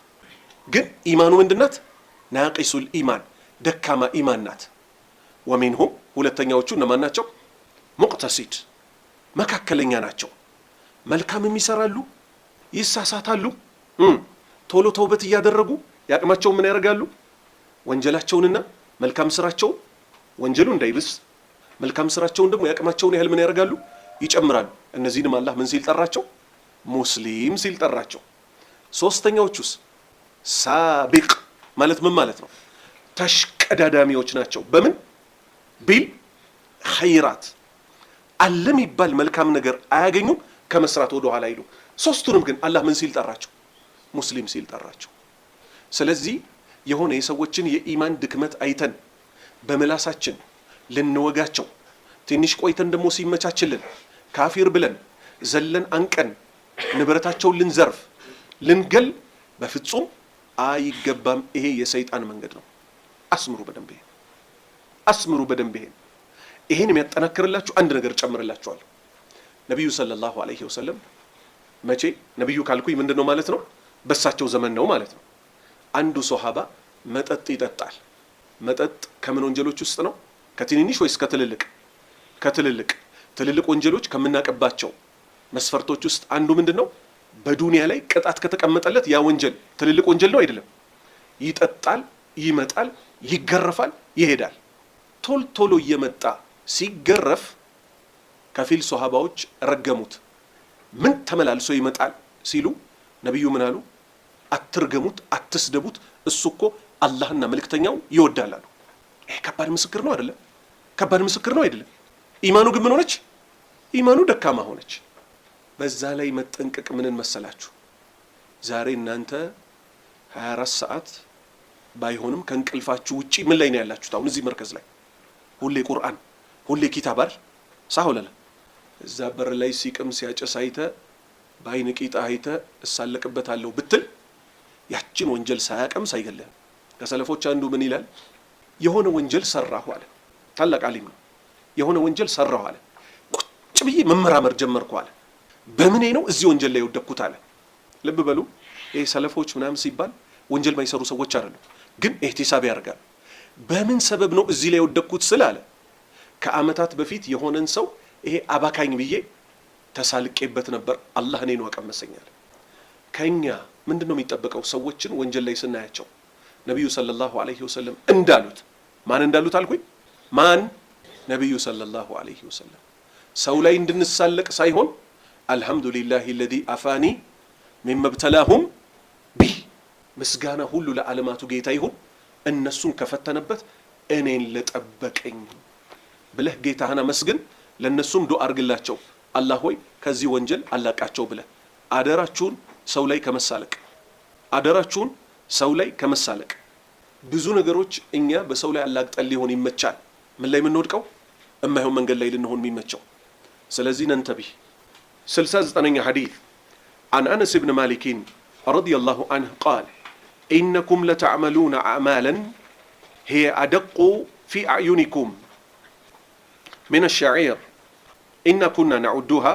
ግን ኢማኑ ምንድናት? ናቂሱል ኢማን ደካማ ኢማን ናት። ወሚንሁም ሁለተኛዎቹ እነማን ናቸው? ሙቅተሲድ መካከለኛ ናቸው። መልካምም ይሰራሉ፣ ይሳሳታሉ። ቶሎ ተውበት እያደረጉ ያቅማቸውን ምን ያደርጋሉ? ወንጀላቸውንና መልካም ስራቸውን ወንጀሉ እንዳይብስ መልካም ስራቸውን ደግሞ ያቅማቸውን ያህል ምን ያደርጋሉ? ይጨምራሉ። እነዚህንም አላህ ምን ሲል ጠራቸው? ሙስሊም ሲል ጠራቸው። ሶስተኛዎቹስ ሳቢቅ ማለት ምን ማለት ነው? ተሽቀዳዳሚዎች ናቸው። በምን ቢል ኸይራት አለም ይባል መልካም ነገር አያገኙም ከመስራት ወደ ኋላ ይሉ። ሶስቱንም ግን አላህ ምን ሲል ጠራቸው? ሙስሊም ሲል ጠራቸው። ስለዚህ የሆነ የሰዎችን የኢማን ድክመት አይተን በመላሳችን ልንወጋቸው ትንሽ ቆይተን ደግሞ ሲመቻችልን ካፊር ብለን ዘለን አንቀን ንብረታቸውን ልንዘርፍ ልንገል በፍጹም አይገባም። ይሄ የሰይጣን መንገድ ነው። አስምሩ በደንብ ይሄን አስምሩ በደንብ ይሄን። ይሄን የሚያጠናክርላችሁ አንድ ነገር ጨምርላችኋለሁ። ነብዩ ሰለላሁ ዐለይሂ ወሰለም መቼ ነብዩ ካልኩኝ ምንድነው ማለት ነው? በሳቸው ዘመን ነው ማለት ነው። አንዱ ሶሃባ መጠጥ ይጠጣል። መጠጥ ከምን ወንጀሎች ውስጥ ነው? ከትንንሽ ወይስ ከትልልቅ? ከትልልቅ። ትልልቅ ወንጀሎች ከምናቀባቸው መስፈርቶች ውስጥ አንዱ ምንድነው? በዱንያ ላይ ቅጣት ከተቀመጠለት ያ ወንጀል ትልልቅ ወንጀል ነው አይደለም? ይጠጣል፣ ይመጣል፣ ይገረፋል፣ ይሄዳል። ቶል ቶሎ እየመጣ ሲገረፍ ከፊል ሶሃባዎች ረገሙት። ምን ተመላልሶ ይመጣል ሲሉ ነብዩ ምን አሉ? አትርገሙት፣ አትስደቡት፣ እሱ እኮ አላህና መልእክተኛው ይወዳል አሉ። ይሄ ከባድ ምስክር ነው አይደለም? ከባድ ምስክር ነው አይደለም? ኢማኑ ግን ምን ሆነች? ኢማኑ ደካማ ሆነች። በዛ ላይ መጠንቀቅ ምንን መሰላችሁ? ዛሬ እናንተ 24 ሰዓት ባይሆንም ከእንቅልፋችሁ ውጪ ምን ላይ ነው ያላችሁት? አሁን እዚህ መርከዝ ላይ ሁሌ ቁርአን፣ ሁሌ ኪታብ አይደል? ሳሁለላ እዛ በር ላይ ሲቅም ሲያጨስ አይተ በአይን ቂጣ አይተ እሳለቅበታለሁ ብትል ያችን ወንጀል ሳያቀም ሳይገለህ። ከሰለፎች አንዱ ምን ይላል? የሆነ ወንጀል ሰራሁ አለ። ታላቅ ዓሊም ነው። የሆነ ወንጀል ሰራሁ አለ። ቁጭ ብዬ መመራመር ጀመርኩ አለ። በምን ነው እዚህ ወንጀል ላይ ወደኩት አለ። ልብ በሉ፣ ይሄ ሰለፎች ምናምን ሲባል ወንጀል ማይሰሩ ሰዎች አይደሉም፣ ግን ኢህቲሳብ ያደርጋሉ። በምን ሰበብ ነው እዚህ ላይ ወደኩት ስለ አለ ከአመታት በፊት የሆነን ሰው ይሄ አባካኝ ብዬ ተሳልቄበት ነበር፣ አላህ እኔን አቀመሰኛል። ከኛ ምንድነው የሚጠበቀው? ሰዎችን ወንጀል ላይ ስናያቸው ነብዩ ሰለላሁ ዐለይሂ ወሰለም እንዳሉት ማን እንዳሉት አልኩኝ? ማን? ነብዩ ሰለላሁ ዐለይሂ ወሰለም ሰው ላይ እንድንሳለቅ ሳይሆን አልহামዱሊላሂ الذي አፋኒ ሚማ ብተላሁም ቢህ ምስጋና ሁሉ ለዓለማቱ ጌታ ይሁን እነሱን ከፈተነበት እኔን ለጠበቀኝ ብለህ ጌታህን አመስግን። ለነሱም ዱዓ አርግላቸው፣ አላህ ሆይ ከዚህ ወንጀል አላቃቸው ብለህ። አደራችሁን ሰው ላይ ከመሳለቅ፣ አደራችሁን ሰው ላይ ከመሳለቅ። ብዙ ነገሮች እኛ በሰው ላይ አላቅጠን ሊሆን ይመቻል። ምን ላይ የምንወድቀው? እማይሆን መንገድ ላይ ልንሆን የሚመቸው። ስለዚህ ነንተቢህ። 69ኛ ሐዲስ عن أنس بن مالك رضي الله عنه قال إنكم لتعملون أعمالا هي أدق في أعينكم من الشعير إن كنا نعدها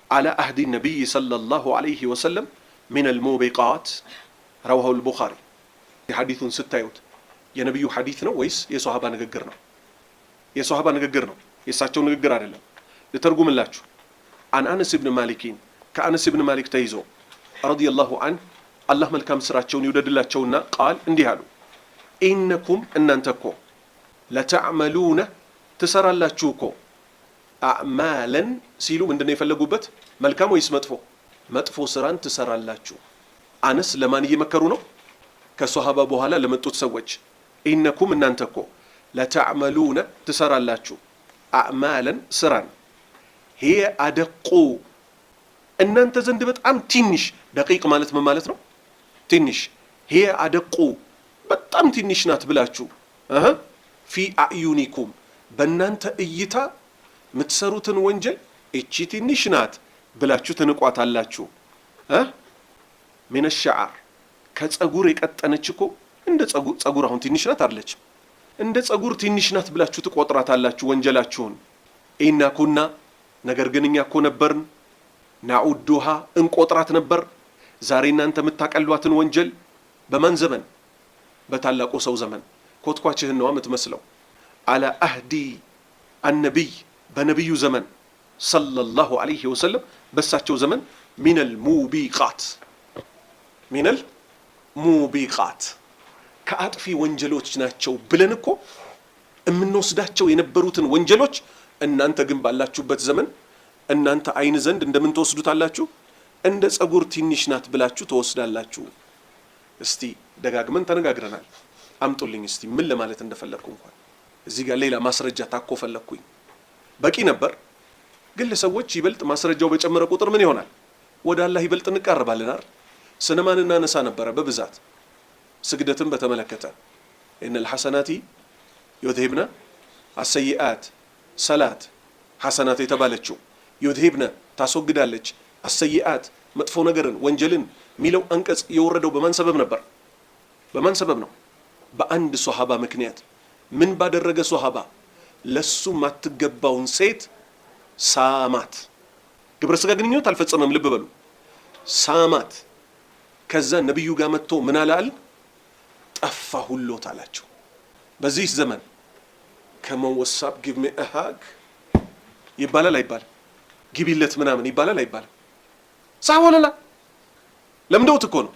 على عهد النبي صلى الله عليه وسلم من الموبقات رواه البخاري. حديث ستايوت يا نبي حديثنا ويس يا صحابة نغغرنا يا صحابة نغغرنا يساچو نغغر አይደለም ልተርጉምላችሁ። عن أنس بن مالك ከአነስ ብን ማሊክ ተይዞ ረዲየላሁ ዐንሁ አላህ መልካም ስራቸውን ይውደድላቸውና ቃል እንዲህ አሉ። ኢነኩም እናንተ እኮ ለተዕመሉነ ትሰራላችሁ እኮ አዕማለን ሲሉ ምንድነው የፈለጉበት? መልካም ወይስ መጥፎ? መጥፎ ስራን ትሰራላችሁ። አነስ ለማን እየመከሩ ነው? ከሶሃባ በኋላ ለመጡት ሰዎች። ኢነኩም እናንተ እኮ ለተዕመሉነ ትሰራላችሁ አዕማለን ስራን ሂየ አደቁ እናንተ ዘንድ በጣም ትንሽ። ደቂቅ ማለት ምን ማለት ነው? ትንሽ። ሂየ አደቁ በጣም ትንሽ ናት ብላችሁ ፊ አዕዩኒኩም በእናንተ እይታ ምትሰሩትን ወንጀል እቺ ትንሽ ናት ብላችሁ ትንቋታላችሁ። ሚነ ሸዓር ከጸጉር የቀጠነች እኮ እንደ ጸጉር አሁን ትንሽ ናት አለች። እንደ ጸጉር ትንሽ ናት ብላችሁ ትቆጥራታላችሁ ወንጀላችሁን። ኢና ኩና ነገር ግን እኛ እኮ ነበርን ናዑዱሃ እንቆጥራት ነበር። ዛሬ እናንተ የምታቀሏትን ወንጀል በማን ዘመን? በታላቁ ሰው ዘመን። ኮትኳችህን ነው የምትመስለው። አላ አህዲ አነቢይ በነቢዩ ዘመን ሰለላሁ ዐለይሂ ወሰለም በሳቸው ዘመን ሚነል ሙቢቃት ከአጥፊ ወንጀሎች ናቸው ብለን እኮ የምንወስዳቸው የነበሩትን ወንጀሎች እናንተ ግን ባላችሁበት ዘመን እናንተ አይን ዘንድ እንደምን ተወስዱታላችሁ? እንደ ጸጉር ትንሽ ናት ብላችሁ ተወስዳላችሁ። እስቲ ደጋግመን ተነጋግረናል። አምጡልኝ እስቲ ምን ለማለት እንደፈለኩ እንኳን እዚህ ጋር ሌላ ማስረጃ ታኮ ፈለኩኝ። በቂ ነበር። ግን ለሰዎች ይበልጥ ማስረጃው በጨመረ ቁጥር ምን ይሆናል? ወደ አላህ ይበልጥ እንቃረባለን አይደል? ስነማን እናነሳ ነበረ በብዛት ስግደትን በተመለከተ ኢነል ሐሰናቲ ዩዝሂብነ አሰይአት ሰላት ሐሰናት የተባለችው ዩዝሂብነ ታስወግዳለች አሰይአት መጥፎ ነገርን ወንጀልን ሚለው አንቀጽ የወረደው በማን ሰበብ ነበር? በማን ሰበብ ነው? በአንድ ሷሃባ ምክንያት። ምን ባደረገ ሷሃባ? ለሱ ማትገባውን ሴት ሳማት። ግብረ ስጋ ግንኙነት አልፈጸመም፣ ልብ በሉ። ሳማት። ከዛ ነብዩ ጋር መጥቶ ምን አላል? ጠፋሁሎት አላቸው። በዚህ ዘመን ከመወሳብ ጊቭ ሚ አ ሃግ ይባላል አይባልም? ግቢለት ምናምን ይባላል አይባልም? ሳወለላ ለምደውት እኮ ነው።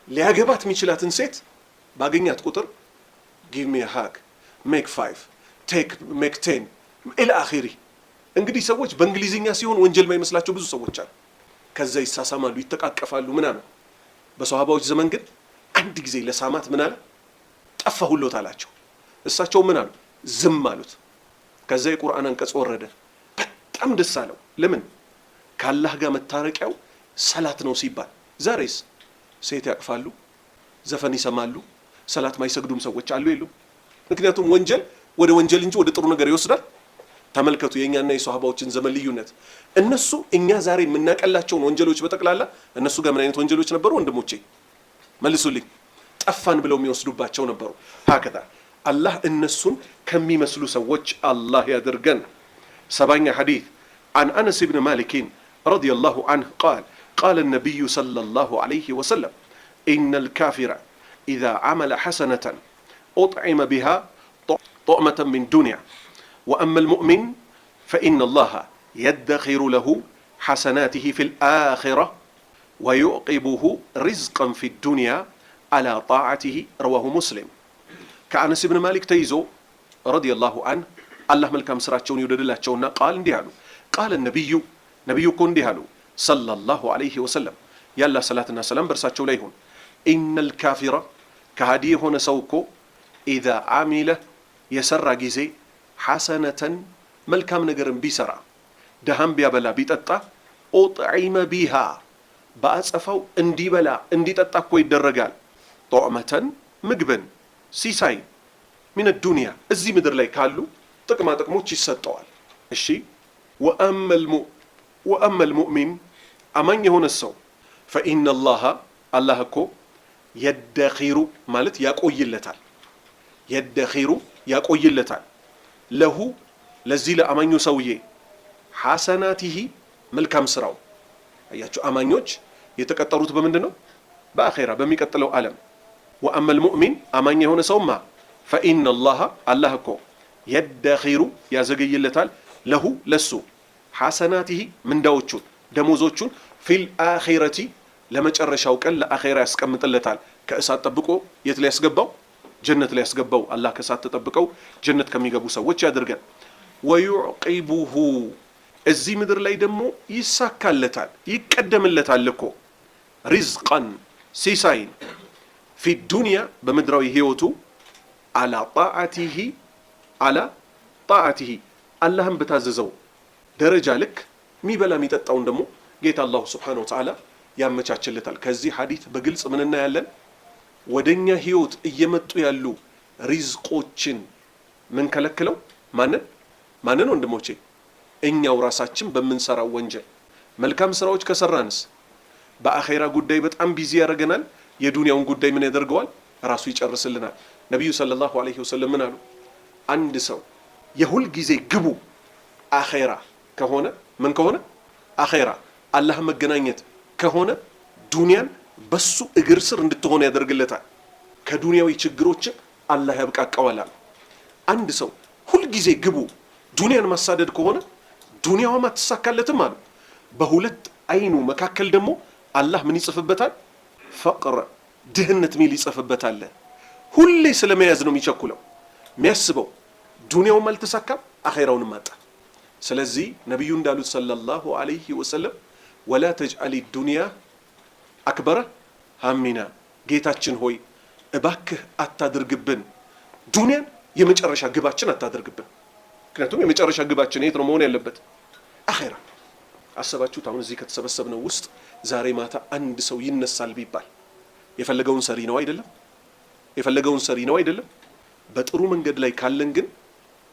ሊያገባት የሚችላትን ሴት ባገኛት ቁጥር ጊቭ ሚ አ ሃግ ሜክ 5 ሜክ 10 ኢላ አኺሪ። እንግዲህ ሰዎች በእንግሊዝኛ ሲሆን ወንጀል ማይመስላቸው ብዙ ሰዎች አሉ። ከዛ ይሳሳማሉ፣ ይተቃቀፋሉ ምናምን። በሷሃባዎች ዘመን ግን አንድ ጊዜ ለሳማት ምን አለ? ጠፋሁሎት አላቸው። እሳቸው ምን አሉ? ዝም አሉት። ከዛ የቁርአን አንቀጽ ወረደ። በጣም ደስ አለው። ለምን? ከአላህ ጋር መታረቂያው ሰላት ነው ሲባል። ዛሬስ ሴት ያቅፋሉ፣ ዘፈን ይሰማሉ፣ ሰላት ማይሰግዱም ሰዎች አሉ የሉ? ምክንያቱም ወንጀል ወደ ወንጀል እንጂ ወደ ጥሩ ነገር ይወስዳል። ተመልከቱ የኛና የሷሃባዎችን ዘመን ልዩነት። እነሱ እኛ ዛሬ የምናቀላቸውን ወንጀሎች በጠቅላላ እነሱ ጋር ምን አይነት ወንጀሎች ነበሩ ወንድሞቼ? መልሱልኝ። ጠፋን ብለው የሚወስዱባቸው ነበሩ። ሀከዛ አላህ እነሱን ከሚመስሉ ሰዎች አላህ ያድርገን። ሰባኛ ሐዲስ عن أنس بن مالك رضي الله عنه قال النبي صلى الله عليه وسلم إن الكافر إذا عمل حسنة أطعم بها طعمة من دنيا وأما المؤمن فإن الله يدخر له حسناته في الآخرة ويعقبه رزقا في الدنيا على طاعته رواه مسلم. كأنس بن مالك تيزو رضي الله عنه الله ملكام سراتشون يودد الله تشونا قال انديهالو قال النبي كون انديهالو صلى الله عليه وسلم يلا صلاتنا سلام برساتشو ليهون إن الكافر كهدي هنا سوكو إذا عمل يسر جزي حسنة ملكام نجرن بيسرا دهم بيابلا بيتتا أطعم بها بأسفو اندي بلا اندي تتاكو يدرجال طعمة مقبن سيساي من الدنيا الزي مدر لي كالو تقما تقموش يسطوال الشي وأما المؤمن أمان يهون السو فإن الله كو يدخير مالت ياكو يلتال يدخير ياكو يلتال له لزيل أمان يسويه حسناته ملكام سراو أياتشو أمان يوج يتكتروت بمندنو بآخرة بميكتلو ألم وأما المؤمن أمان يهون سوما فإن الله كو يدخير يا زغي يلتال له لسو حسناته من داوچون دموزوچون في الآخرة لما تشرشاو قال لآخرة يسقمطلتال كأسات طبقو يت ላይ ያስገባው ጀነት ላይ ያስገባው አላህ ከሳት ተጠብቀው ጀነት ከሚገቡ ሰዎች ያደርጋል። ويعقبه እዚህ ምድር ላይ ደግሞ ይሳካለታል ይቀደምለታል እኮ ሪዝቃን ሲሳይን في الدنيا በምድራዊ ህይወቱ على طاعته አላህን በታዘዘው ደረጃ ልክ ሚበላ ሚጠጣውን ደግሞ ጌታ አላህ Subhanahu Wa Ta'ala ያመቻችለታል። ከዚህ ሐዲስ በግልጽ ምን እናያለን? ወደኛ ህይወት እየመጡ ያሉ ሪዝቆችን ምን ከለክለው ማንን ወንድሞቼ? እኛው ራሳችን በምንሰራው ወንጀል። መልካም ስራዎች ከሰራንስ በአኼራ ጉዳይ በጣም ቢዚ ያደርገናል። የዱንያውን ጉዳይ ምን ያደርገዋል? ራሱ ይጨርስልናል። ነቢዩ ሰለላሁ ዐለይሂ ወሰለም ምን አሉ? አንድ ሰው የሁል ጊዜ ግቡ አኼራ ከሆነ ምን ከሆነ አኼራ አላህ መገናኘት ከሆነ ዱንያን በሱ እግር ስር እንድትሆን ያደርግለታል። ከዱንያዊ ችግሮች አላህ ያብቃቃዋል። አንድ ሰው ሁል ጊዜ ግቡ ዱንያን ማሳደድ ከሆነ ዱንያውም አትሳካለትም አሉ። በሁለት አይኑ መካከል ደግሞ አላህ ምን ይጽፍበታል? ፈቅር ድህነት ሚል ይጽፍበታል። ሁሌ ስለመያዝ ነው የሚቸኩለው የሚያስበው። ዱንያውም አልተሳካም አኼራውንም አጣ። ስለዚህ ነቢዩ እንዳሉት ሰለላሁ ዐለይሂ ወሰለም ወላ ተጅዐሊ ዱንያ አክበረ ሀሚና፣ ጌታችን ሆይ እባክህ አታድርግብን ዱንያን የመጨረሻ ግባችን አታድርግብን። ምክንያቱም የመጨረሻ ግባችን የት ነው መሆን ያለበት? አኼራ። አሰባችሁት? አሁን እዚህ ከተሰበሰብነው ውስጥ ዛሬ ማታ አንድ ሰው ይነሳል ቢባል የፈለገውን ሰሪ ነው አይደለም? የፈለገውን ሰሪ ነው አይደለም? በጥሩ መንገድ ላይ ካለን ግን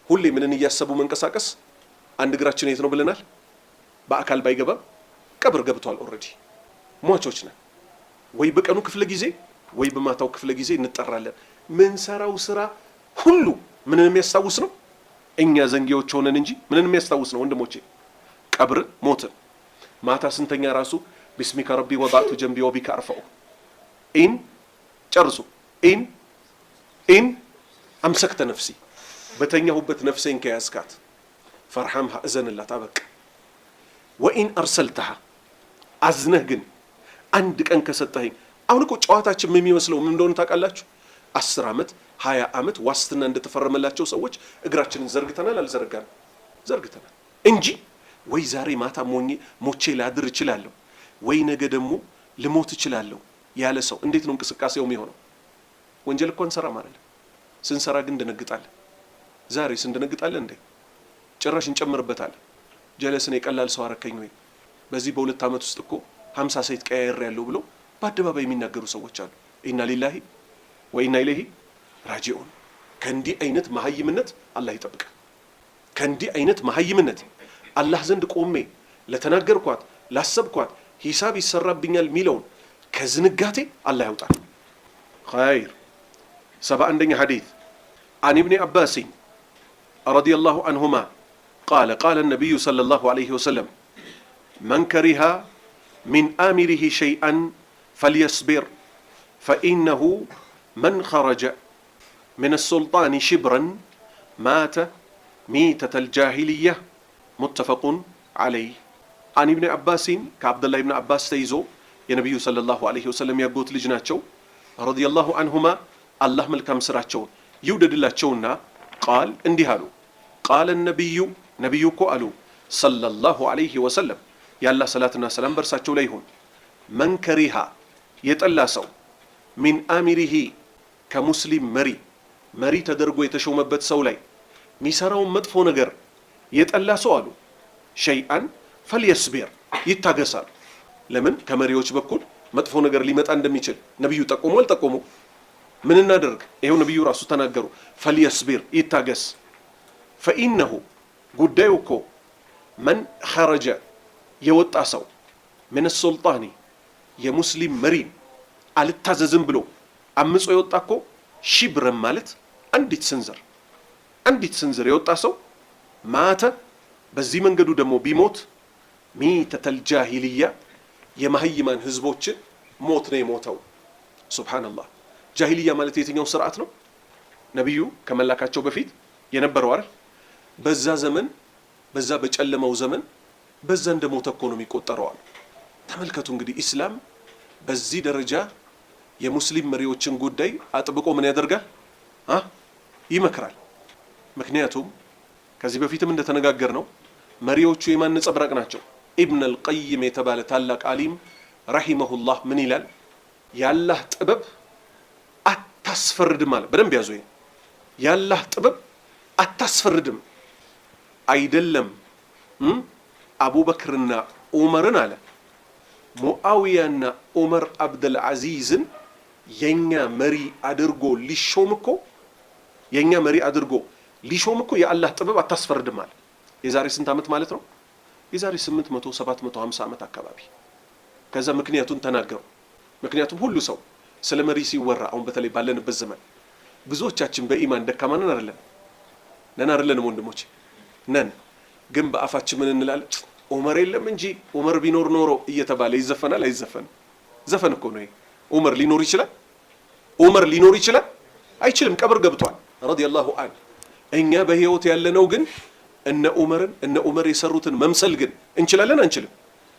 ሁሌ ምንን እያሰቡ መንቀሳቀስ? አንድ እግራችን የት ነው ብለናል? በአካል ባይገባም ቀብር ገብቷል። ኦልሬዲ ሟቾች ነን። ወይ በቀኑ ክፍለ ጊዜ ወይ በማታው ክፍለ ጊዜ እንጠራለን። ምን ሰራው ስራ ሁሉ ምንን የሚያስታውስ ነው? እኛ ዘንጊዎች ሆነን እንጂ ምንን የሚያስታውስ ነው ወንድሞቼ? ቀብር፣ ሞትን። ማታ ስንተኛ ራሱ ቢስሚከ ረቢ ወዳቱ ጀንቢ ወቢከ አርፈው ኢን ጨርሱ ኢን አምሰክተ ነፍሲ፣ በተኛሁበት ነፍሴን ከያዝካት ፈርሐምሃ እዘንላት አበቃ። ወኢን አርሰልተሃ፣ አዝነህ ግን አንድ ቀን ከሰጠኸኝ። አሁን እኮ ጨዋታችን የሚመስለው ምን እንደሆነ ታውቃላችሁ? 10 ዓመት 20 ዓመት ዋስትና እንደተፈረመላቸው ሰዎች እግራችንን ዘርግተናል። አልዘረጋንም? ዘርግተናል እንጂ ወይ ዛሬ ማታ ሞቼ ላድር እችላለሁ ወይ ነገ ደግሞ ልሞት እችላለሁ ያለ ሰው እንዴት ነው እንቅስቃሴው የሚሆነው? ወንጀል እኮ እንሰራ ማለት ነው። ስንሰራ ግን እንደነግጣለን። ዛሬስ እንደነግጣለን እንዴ? ጭራሽ እንጨምርበታለን። ጀለስን የቀላል ሰው አረከኝ ወይ በዚህ በ2 ዓመት ውስጥ እኮ 50 ሴት ቀያየር ያለው ብሎ በአደባባይ የሚናገሩ ሰዎች አሉ። ኢና ሊላሂ ወኢና ኢለይሂ ራጂዑን። ከእንዲህ አይነት መሀይምነት አላህ ይጠብቃል። ከእንዲህ አይነት መሀይምነት አላህ ዘንድ ቆሜ ለተናገርኳት ላሰብኳት ሂሳብ ይሰራብኛል ሚለውን ከዝንጋቴ አላህ ያውጣል። ኸይር 71ኛ ሐዲስ አን ኢብኒ አባስ ረዲየላሁ ዐንሁማ ቃለ ነቢዩ ሰለላሁ ዐለይሂ ወሰለም መን ከሪሀ ሚን አሚሪሂ ሸይአን ፈልየስቢር ፈኢነሁ መን ኸረጀ ሚነ ሱልጣኒ ሽብረን ማተ ሚተተል ጃሂልያ ሙተፈቁን ዐለይህ። አን ኢብኒ አባሲን ከአብደላህ ኢብኒ አባስ ተይዞ የነቢዩ ሰለላሁ ዐለይሂ ወሰለም ያጎት ልጅ ናቸው። ረዲየላሁ ዐንሁማ አላህ መልካም ስራቸውን ይውደድላቸውና ቃል እንዲህ አሉ። ቃለ ነቢዩ እኮ አሉ ሰለላሁ ዐለይሂ ወሰለም የአላህ ሰላትና ሰላም በእርሳቸው ላይ ይሁን። መን ከሪሃ የጠላ ሰው ሚን አሚሪሂ ከሙስሊም መሪ ተደርጎ የተሾመበት ሰው ላይ ሚሰራውን መጥፎ ነገር የጠላ ሰው አሉ ሸይአን ፈልየስቢር ይታገሳሉ። ለምን? ከመሪዎች በኩል መጥፎ ነገር ሊመጣ እንደሚችል ነቢዩ ጠቆሙ አልጠቆሙ? ምን እናደርግ? ይኸው ነቢዩ ራሱ ተናገሩ። ፈልየስቢር ይታገስ። ፈኢነሁ ጉዳዩ እኮ መን ኸረጀ የወጣ ሰው ምን ሱልጣኒ የሙስሊም መሪ አልታዘዝም ብሎ አምጾ የወጣ እኮ ሺብረን ማለት አንዲት ስንዝር የወጣ ሰው ማተ በዚህ መንገዱ ደግሞ ቢሞት ሚተተል ጃሂልያ የመሀይማን ህዝቦችን ሞት ነው የሞተው። ሱብሃንአላህ። ጃሂልያ ማለት የትኛው ስርዓት ነው? ነቢዩ ከመላካቸው በፊት የነበረው አይደል? በዛ ዘመን በዛ በጨለመው ዘመን በዛ እንደሞተ እኮ ነው የሚቆጠረው አሉ። ተመልከቱ እንግዲህ ኢስላም በዚህ ደረጃ የሙስሊም መሪዎችን ጉዳይ አጥብቆ ምን ያደርጋል? ይመክራል። ምክንያቱም ከዚህ በፊትም እንደተነጋገር ነው መሪዎቹ የማን ነጸብራቅ ናቸው? ኢብን አልቀይም የተባለ ታላቅ አሊም ረሂመሁላህ ምን ይላል? ያላህ ጥበብ አታስፈርድም አለ። በደንብ ያዙ። ያላህ ጥበብ አታስፈርድም አይደለም አቡበክርና ዑመርን አለ ሙአዊያና ዑመር አብደል አዚዝን የኛ መሪ አድርጎ ሊሾም እኮ የአላህ ጥበብ አታስፈርድም አለ። የዛሬ ስንት ዓመት ማለት ነው? የዛሬ 800 750 ዓመት አካባቢ። ከዛ ምክንያቱን ተናገሩ። ምክንያቱም ሁሉ ሰው ስለ መሪ ሲወራ አሁን በተለይ ባለንበት ዘመን ብዙዎቻችን በኢማን ደካማ ነን አይደለንም ወንድሞቼ? ነን። ግን በአፋችን ምን እንላለን? ዑመር የለም እንጂ ዑመር ቢኖር ኖሮ እየተባለ ይዘፈናል። አይዘፈንም። ዘፈን እኮ ነው ይሄ። ዑመር ሊኖር ይችላል? ዑመር ሊኖር ይችላል? አይችልም። ቀብር ገብቷል ረዲየላሁ ዐንሁ። እኛ በህይወት ያለነው ግን እነ ዑመር የሰሩትን መምሰል ግን እንችላለን አንችልም?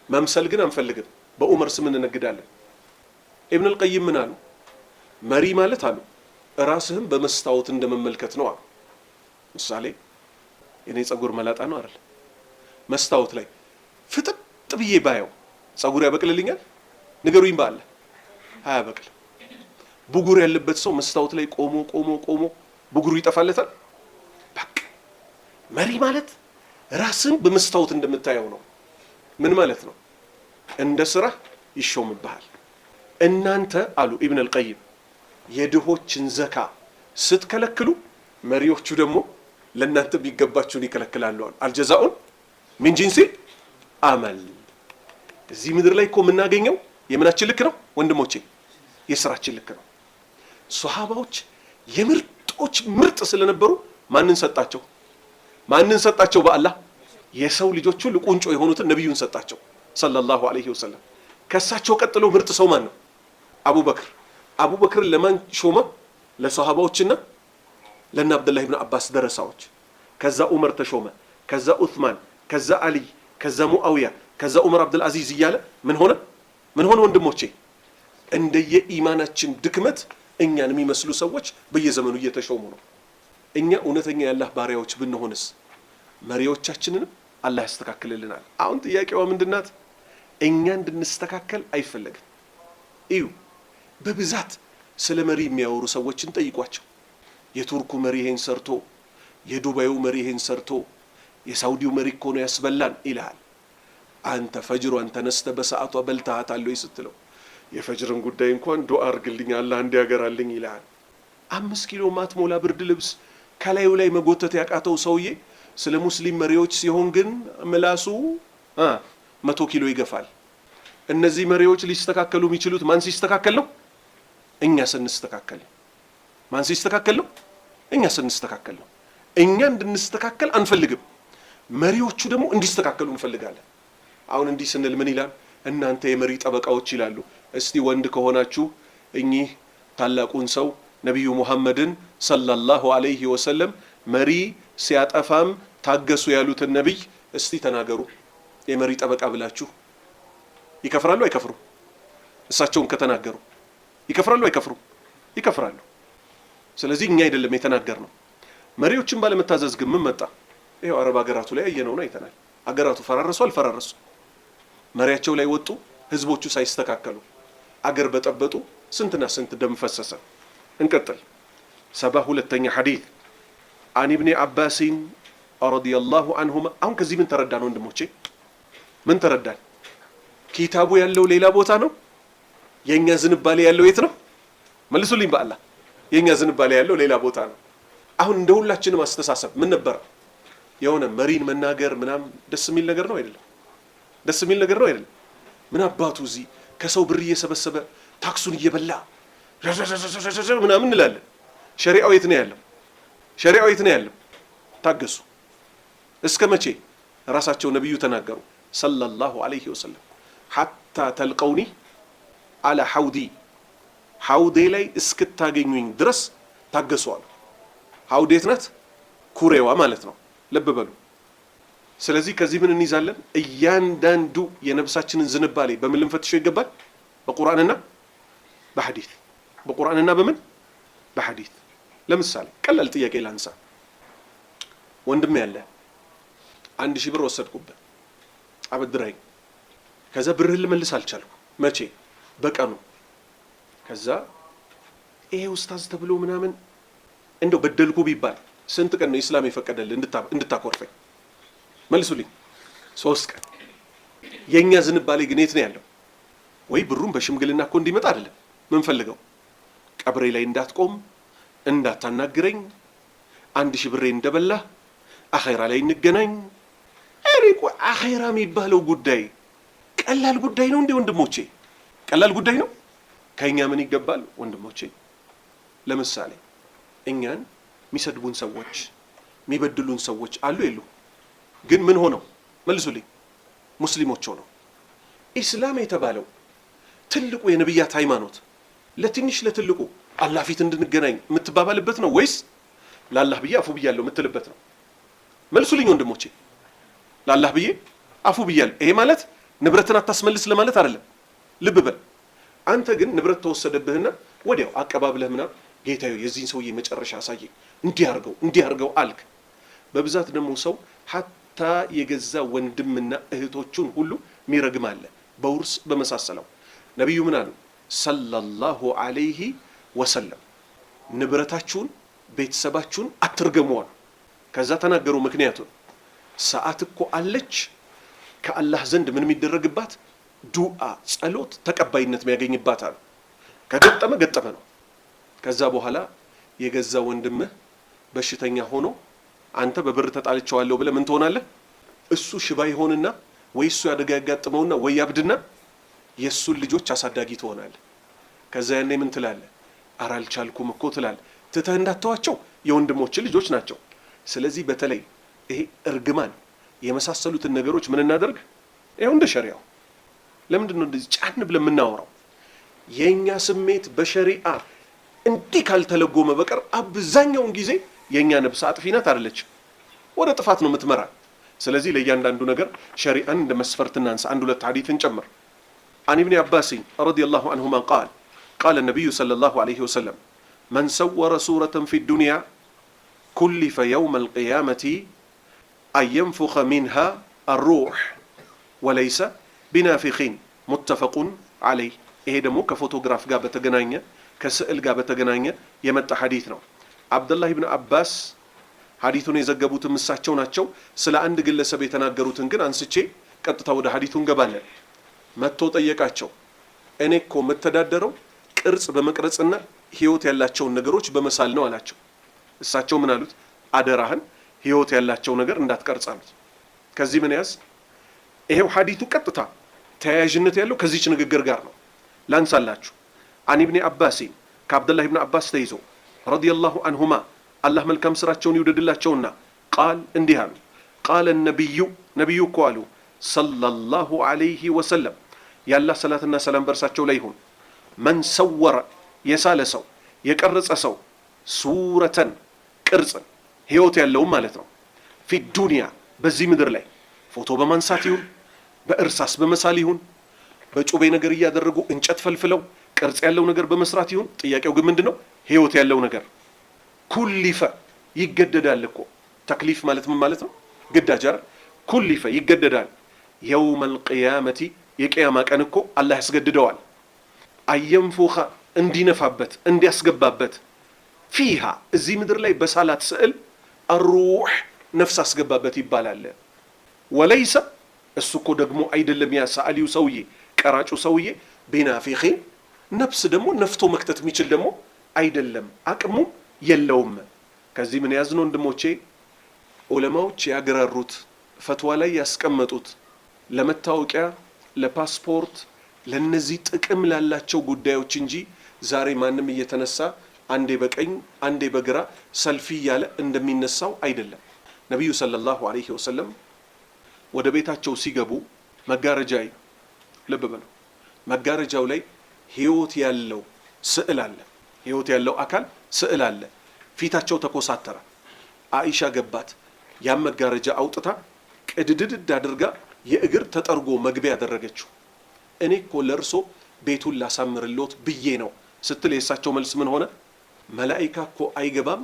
መምሰል ግን አንፈልግም። በዑመር ስም እንነግዳለን። ኢብን አልቀይም ምን አሉ? መሪ ማለት አሉ ራስህን በመስታወት እንደመመልከት ነው አሉ። ምሳሌ የኔ ጸጉር መላጣ ነው አይደል? መስታወት ላይ ፍጥጥ ብዬ ባየው ጸጉር ያበቅልልኛል? ንገሩኝ። ባለ አያበቅልም። ብጉር ያለበት ሰው መስታወት ላይ ቆሞ ብጉሩ ይጠፋለታል? በቃ መሪ ማለት ራስን በመስታወት እንደምታየው ነው። ምን ማለት ነው? እንደ ስራ ይሾምብሃል። እናንተ አሉ ኢብን አልቀይም የድሆችን ዘካ ስትከለክሉ መሪዎቹ ደግሞ ለእናንተ ቢገባችሁን ይከለክላሉ አሉ። አልጀዛኡን ሚን ጂንሲል አመል። እዚህ ምድር ላይ እኮ የምናገኘው የምናችን ልክ ነው ወንድሞቼ? የስራችን ልክ ነው። ሷሃባዎች የምርጦች ምርጥ ስለነበሩ ማንን ሰጣቸው? በአላህ የሰው ልጆች ሁሉ ቁንጮ የሆኑትን ነብዩን ሰጣቸው ሰለላሁ ዐለይሂ ወሰለም። ከሳቸው ቀጥሎ ምርጥ ሰው ማን ነው? አቡበክርን ለማን ሾመ? ለሷሃባዎችና ለነ አብዱላህ ኢብኑ አባስ ደረሳዎች። ከዛ ዑመር ተሾመ፣ ከዛ ዑስማን፣ ከዛ አሊ፣ ከዛ ሙአዊያ፣ ከዛ ዑመር አብዱል አዚዝ እያለ ምን ሆነ ወንድሞቼ? እንደየኢማናችን ድክመት እኛን የሚመስሉ ሰዎች በየዘመኑ እየተሾሙ ነው። እኛ እውነተኛ የአላህ ባሪያዎች ብንሆንስ መሪዎቻችንንም አላህ ያስተካክልልናል። አሁን ጥያቄዋ ምንድናት? እኛ እንድንስተካከል አይፈለግም። እዩ በብዛት ስለ መሪ የሚያወሩ ሰዎችን ጠይቋቸው። የቱርኩ መሪ ይሄን ሰርቶ፣ የዱባዩ መሪ ይሄን ሰርቶ፣ የሳውዲው መሪ እኮ ነው ያስበላን ይልሃል። አንተ ፈጅሯን ተነስተ በሰዓቷ በልታሃታል ወይ ስትለው የፈጅርን ጉዳይ እንኳን ዱዓ አርግልኝ አላህ እንዲያገራልኝ ይልሃል። 5 ኪሎ ማትሞላ ብርድ ልብስ ከላዩ ላይ መጎተት ያቃተው ሰውዬ ስለ ሙስሊም መሪዎች ሲሆን ግን ምላሱ 100 ኪሎ ይገፋል። እነዚህ መሪዎች ሊስተካከሉ የሚችሉት ማን ሲስተካከል ነው? እኛ ስንስተካከል። ማን ሲስተካከል ነው? እኛ ስንስተካከል ነው። እኛ እንድንስተካከል አንፈልግም። መሪዎቹ ደግሞ እንዲስተካከሉ እንፈልጋለን። አሁን እንዲህ ስንል ምን ይላል? እናንተ የመሪ ጠበቃዎች ይላሉ። እስቲ ወንድ ከሆናችሁ እኚህ ታላቁን ሰው ነቢዩ ሙሐመድን ሰለላሁ ዐለይሂ ወሰለም መሪ ሲያጠፋም ታገሱ ያሉትን ነቢይ እስቲ ተናገሩ። የመሪ ጠበቃ ብላችሁ ይከፍራሉ አይከፍሩ? እሳቸውን ከተናገሩ ይከፍራሉ አይከፍሩ? ይከፍራሉ። ስለዚህ እኛ አይደለም የተናገርነው። መሪዎችን ባለመታዘዝ ግን ምን መጣ? ይሄው አረብ ሀገራቱ ላይ ያየነውን አይተናል። አገራቱ ፈራረሱ አልፈራረሱ? መሪያቸው ላይ ወጡ፣ ህዝቦቹ ሳይስተካከሉ አገር በጠበጡ፣ ስንትና ስንት ደም ፈሰሰ። እንቀጥል። 72ኛ ሐዲስ አን ኢብኑ አባስ ረዲየላሁ ዐንሁማ። አሁን ከዚህ ምን ተረዳን ወንድሞቼ? ምን ተረዳን? ኪታቡ ያለው ሌላ ቦታ ነው። የኛ ዝንባሌ ያለው የት ነው? መልሱልኝ በአላህ። የኛ ዝንባሌ ያለው ሌላ ቦታ ነው። አሁን እንደ ሁላችንም አስተሳሰብ ምን ነበር? የሆነ መሪን መናገር ምናምን ደስ የሚል ነገር ነው አይደለም? ደስ የሚል ነገር ነው አይደለም? ምን አባቱ እዚህ ከሰው ብር እየሰበሰበ ታክሱን እየበላ ምናምን እንላለን። ሸሪዓው የት ነው ያለው? ሸሪዓው የት ነው ያለው? ታገሱ። እስከ መቼ? ራሳቸው ነብዩ ተናገሩ ሰለላሁ ዐለይሂ ወሰለም ሐታ ተልቀውኒ አላ ሐውዲ፣ ሐውዴ ላይ እስክታገኙኝ ድረስ ታገሱ አሉ። ሐውዴ የት ናት? ኩሬዋ ማለት ነው። ልብ በሉ። ስለዚህ ከዚህ ምን እንይዛለን? እያንዳንዱ የነብሳችንን ዝንባሌ በምን ልንፈትሸው ይገባል? በቁርአንና በሐዲስ። በቁርአንና በምን? በሐዲስ። ለምሳሌ ቀላል ጥያቄ ላንሳ። ወንድም ያለ 1000 ብር ወሰድኩበት፣ አበድረኝ። ከዛ ብርህን ልመልስ አልቻልኩ። መቼ? በቀኑ። ከዛ ይሄ ኡስታዝ ተብሎ ምናምን እንደው በደልኩ ቢባል ስንት ቀን ነው ኢስላም የፈቀደልህ እንድታኮርፈኝ? መልሱልኝ። 3 ቀን። የኛ ዝንባሌ ግን የት ነው ያለው? ወይ ብሩን በሽምግልና እኮ እንዲመጣ አይደለም ምን ፈልገው፣ ቀብሬ ላይ እንዳትቆም፣ እንዳታናግረኝ፣ 1000 ብሬ እንደበላህ አኺራ ላይ እንገናኝ አሪቁ አኺራ የሚባለው ጉዳይ ቀላል ጉዳይ ነው እንዴ ወንድሞቼ? ቀላል ጉዳይ ነው? ከኛ ምን ይገባል ወንድሞቼ? ለምሳሌ እኛን የሚሰድቡን ሰዎች የሚበድሉን ሰዎች አሉ የሉ? ግን ምን ሆነው መልሱልኝ? ሙስሊሞች ሆነው። ኢስላም የተባለው ትልቁ የነብያት ሃይማኖት ለትንሽ ለትልቁ አላህ ፊት እንድንገናኝ የምትባባልበት ነው ወይስ ለአላህ ብዬ አፉ ብያለሁ የምትልበት ነው? መልሱልኝ ወንድሞቼ። ለአላህ ብዬ አፉ ብያለሁ፣ ይሄ ማለት ንብረትን አታስመልስ ለማለት አይደለም። ልብ በል። አንተ ግን ንብረት ተወሰደብህና ወዲያው አቀባብለህ ምናምን ጌታዬ የዚህን ሰውዬ መጨረሻ አሳየኝ እንዲያርገው አልክ። በብዛት ደግሞ ሰው ሐታ የገዛ ወንድምና እህቶቹን ሁሉ ሚረግም አለ በውርስ በመሳሰለው። ነቢዩ ምን አሉ ሰለላሁ ዐለይሂ ወሰለም? ንብረታችሁን ቤተሰባችሁን አትርገሙ አሉ። ከዛ ተናገሩ ምክንያቱን። ሰዓት እኮ አለች ከአላህ ዘንድ ምን የሚደረግባት ዱዓ ጸሎት ተቀባይነት የሚያገኝባት አሉ። ከገጠመ ገጠመ ነው። ከዛ በኋላ የገዛ ወንድምህ በሽተኛ ሆኖ አንተ በብር ተጣልቼዋለሁ ብለህ ምን ትሆናለህ? እሱ ሽባ ይሆንና ወይ እሱ ያደጋ ያጋጥመውና ወይ ያብድና የእሱን ልጆች አሳዳጊ ትሆናለህ። ከዛ ያኔ ምን ትላለህ? ኧረ አልቻልኩም እኮ ትላለህ። ትተህ እንዳተዋቸው የወንድሞች ልጆች ናቸው። ስለዚህ በተለይ ይሄ እርግማን የመሳሰሉትን ነገሮች ምን እናደርግ? ይኸው እንደ ሸሪዓው። ለምንድን ነው እንደዚህ ጫን ብለን የምናወራው? የእኛ ስሜት በሸሪዓ እንዲህ ካልተለጎመ በቀር አብዛኛውን ጊዜ የእኛ ነፍስ አጥፊ ናት አይደለች፣ ወደ ጥፋት ነው የምትመራ። ስለዚህ ለእያንዳንዱ ነገር ሸሪዓን እንደ መስፈርት እናንሳ። አንድ ሁለት ሐዲትን ጨምር። عن ابن عباس رضي الله عنهما قال قال النبي صلى الله عليه وسلم من صور صورة في الدنيا كلف يوم القيامة أن ينفخ منها الروح وليس بنافخين متفق عليه። ይሄ ደግሞ ከፎቶግራፍ ጋር በተገናኘ ከስዕል ጋር በተገናኘ የመጣ ሐዲት ነው። አብዱላህ ኢብኑ አባስ ሐዲቱን የዘገቡትም እሳቸው ናቸው። ስለ አንድ ግለሰብ የተናገሩትን ግን አንስቼ ቀጥታ ወደ ሐዲቱ እንገባለን። መጥቶ ጠየቃቸው። እኔ እኮ የምተዳደረው ቅርጽ በመቅረጽና ህይወት ያላቸውን ነገሮች በመሳል ነው አላቸው። እሳቸው ምን አሉት? አደራህን ህይወት ያላቸው ነገር እንዳትቀርጽ አሉት። ከዚህ ምን ያዝ? ይሄው ሐዲቱ ቀጥታ ተያያዥነት ያለው ከዚህች ንግግር ጋር ነው። ላንሳላችሁ። አን ኢብኑ አባስ ከአብዱላህ ኢብኑ አባስ ተይዞ ረዲየላሁ ዐንሁማ አላህ መልካም ስራቸውን ይውደድላቸውና ቃል እንዲህ አሉ። ቃለ ነቢዩ እኮ አሉ ሰለላሁ ዐለይሂ ወሰለም የአላህ ሰላትና ሰላም በእርሳቸው ላይ ይሁን። መን ሰወረ የሳለ ሰው የቀረጸ ሰው ሱረተን ቅርጽን ህይወት ያለውም ማለት ነው ፊ ዱንያ በዚህ ምድር ላይ ፎቶ በማንሳት ይሁን በእርሳስ በመሳል ይሁን በጩቤ ነገር እያደረጉ እንጨት ፈልፍለው ቅርጽ ያለው ነገር በመስራት ይሁን። ጥያቄው ግን ምንድነው? ህይወት ያለው ነገር ኩሊፈ ይገደዳል እኮ። ተክሊፍ ማለት ምን ማለት ነው? ግዳጅ አይደል? ኩሊፈ ይገደዳል። የውመል ቂያመቲ የቂያማ ቀን እኮ አላህ ያስገድደዋል። አየንፉኸ እንዲነፋበት እንዲያስገባበት ፊሃ እዚህ ምድር ላይ በሳላት ስዕል አሩህ ነፍስ አስገባበት ይባላል። ወለይሰ እሱ እኮ ደግሞ አይደለም ያ ሰዓሊው ሰውዬ ቀራጩ ሰውዬ ቢናፊኺን ነፍስ ደግሞ ነፍቶ መክተት የሚችል ደግሞ አይደለም፣ አቅሙ የለውም። ከዚህ ምን ያዝነው ወንድሞቼ? ዑለማዎች ያገራሩት ፈትዋ ላይ ያስቀመጡት ለመታወቂያ ለፓስፖርት ለነዚህ ጥቅም ላላቸው ጉዳዮች እንጂ ዛሬ ማንም እየተነሳ አንዴ በቀኝ አንዴ በግራ ሰልፊ ያለ እንደሚነሳው አይደለም። ነብዩ ሰለላሁ ዐለይሂ ወሰለም ወደ ቤታቸው ሲገቡ መጋረጃ ልብ በሉ፣ መጋረጃው ላይ ህይወት ያለው ስዕል አለ፣ ህይወት ያለው አካል ስዕል አለ። ፊታቸው ተኮሳተረ። አኢሻ ገባት፣ ያን መጋረጃ አውጥታ ቅድድድ አድርጋ የእግር ተጠርጎ መግቢያ ያደረገችው። እኔ እኮ ለርሶ ቤቱን ላሳምርልዎት ብዬ ነው ስትል የእሳቸው መልስ ምን ሆነ? መላኢካ እኮ አይገባም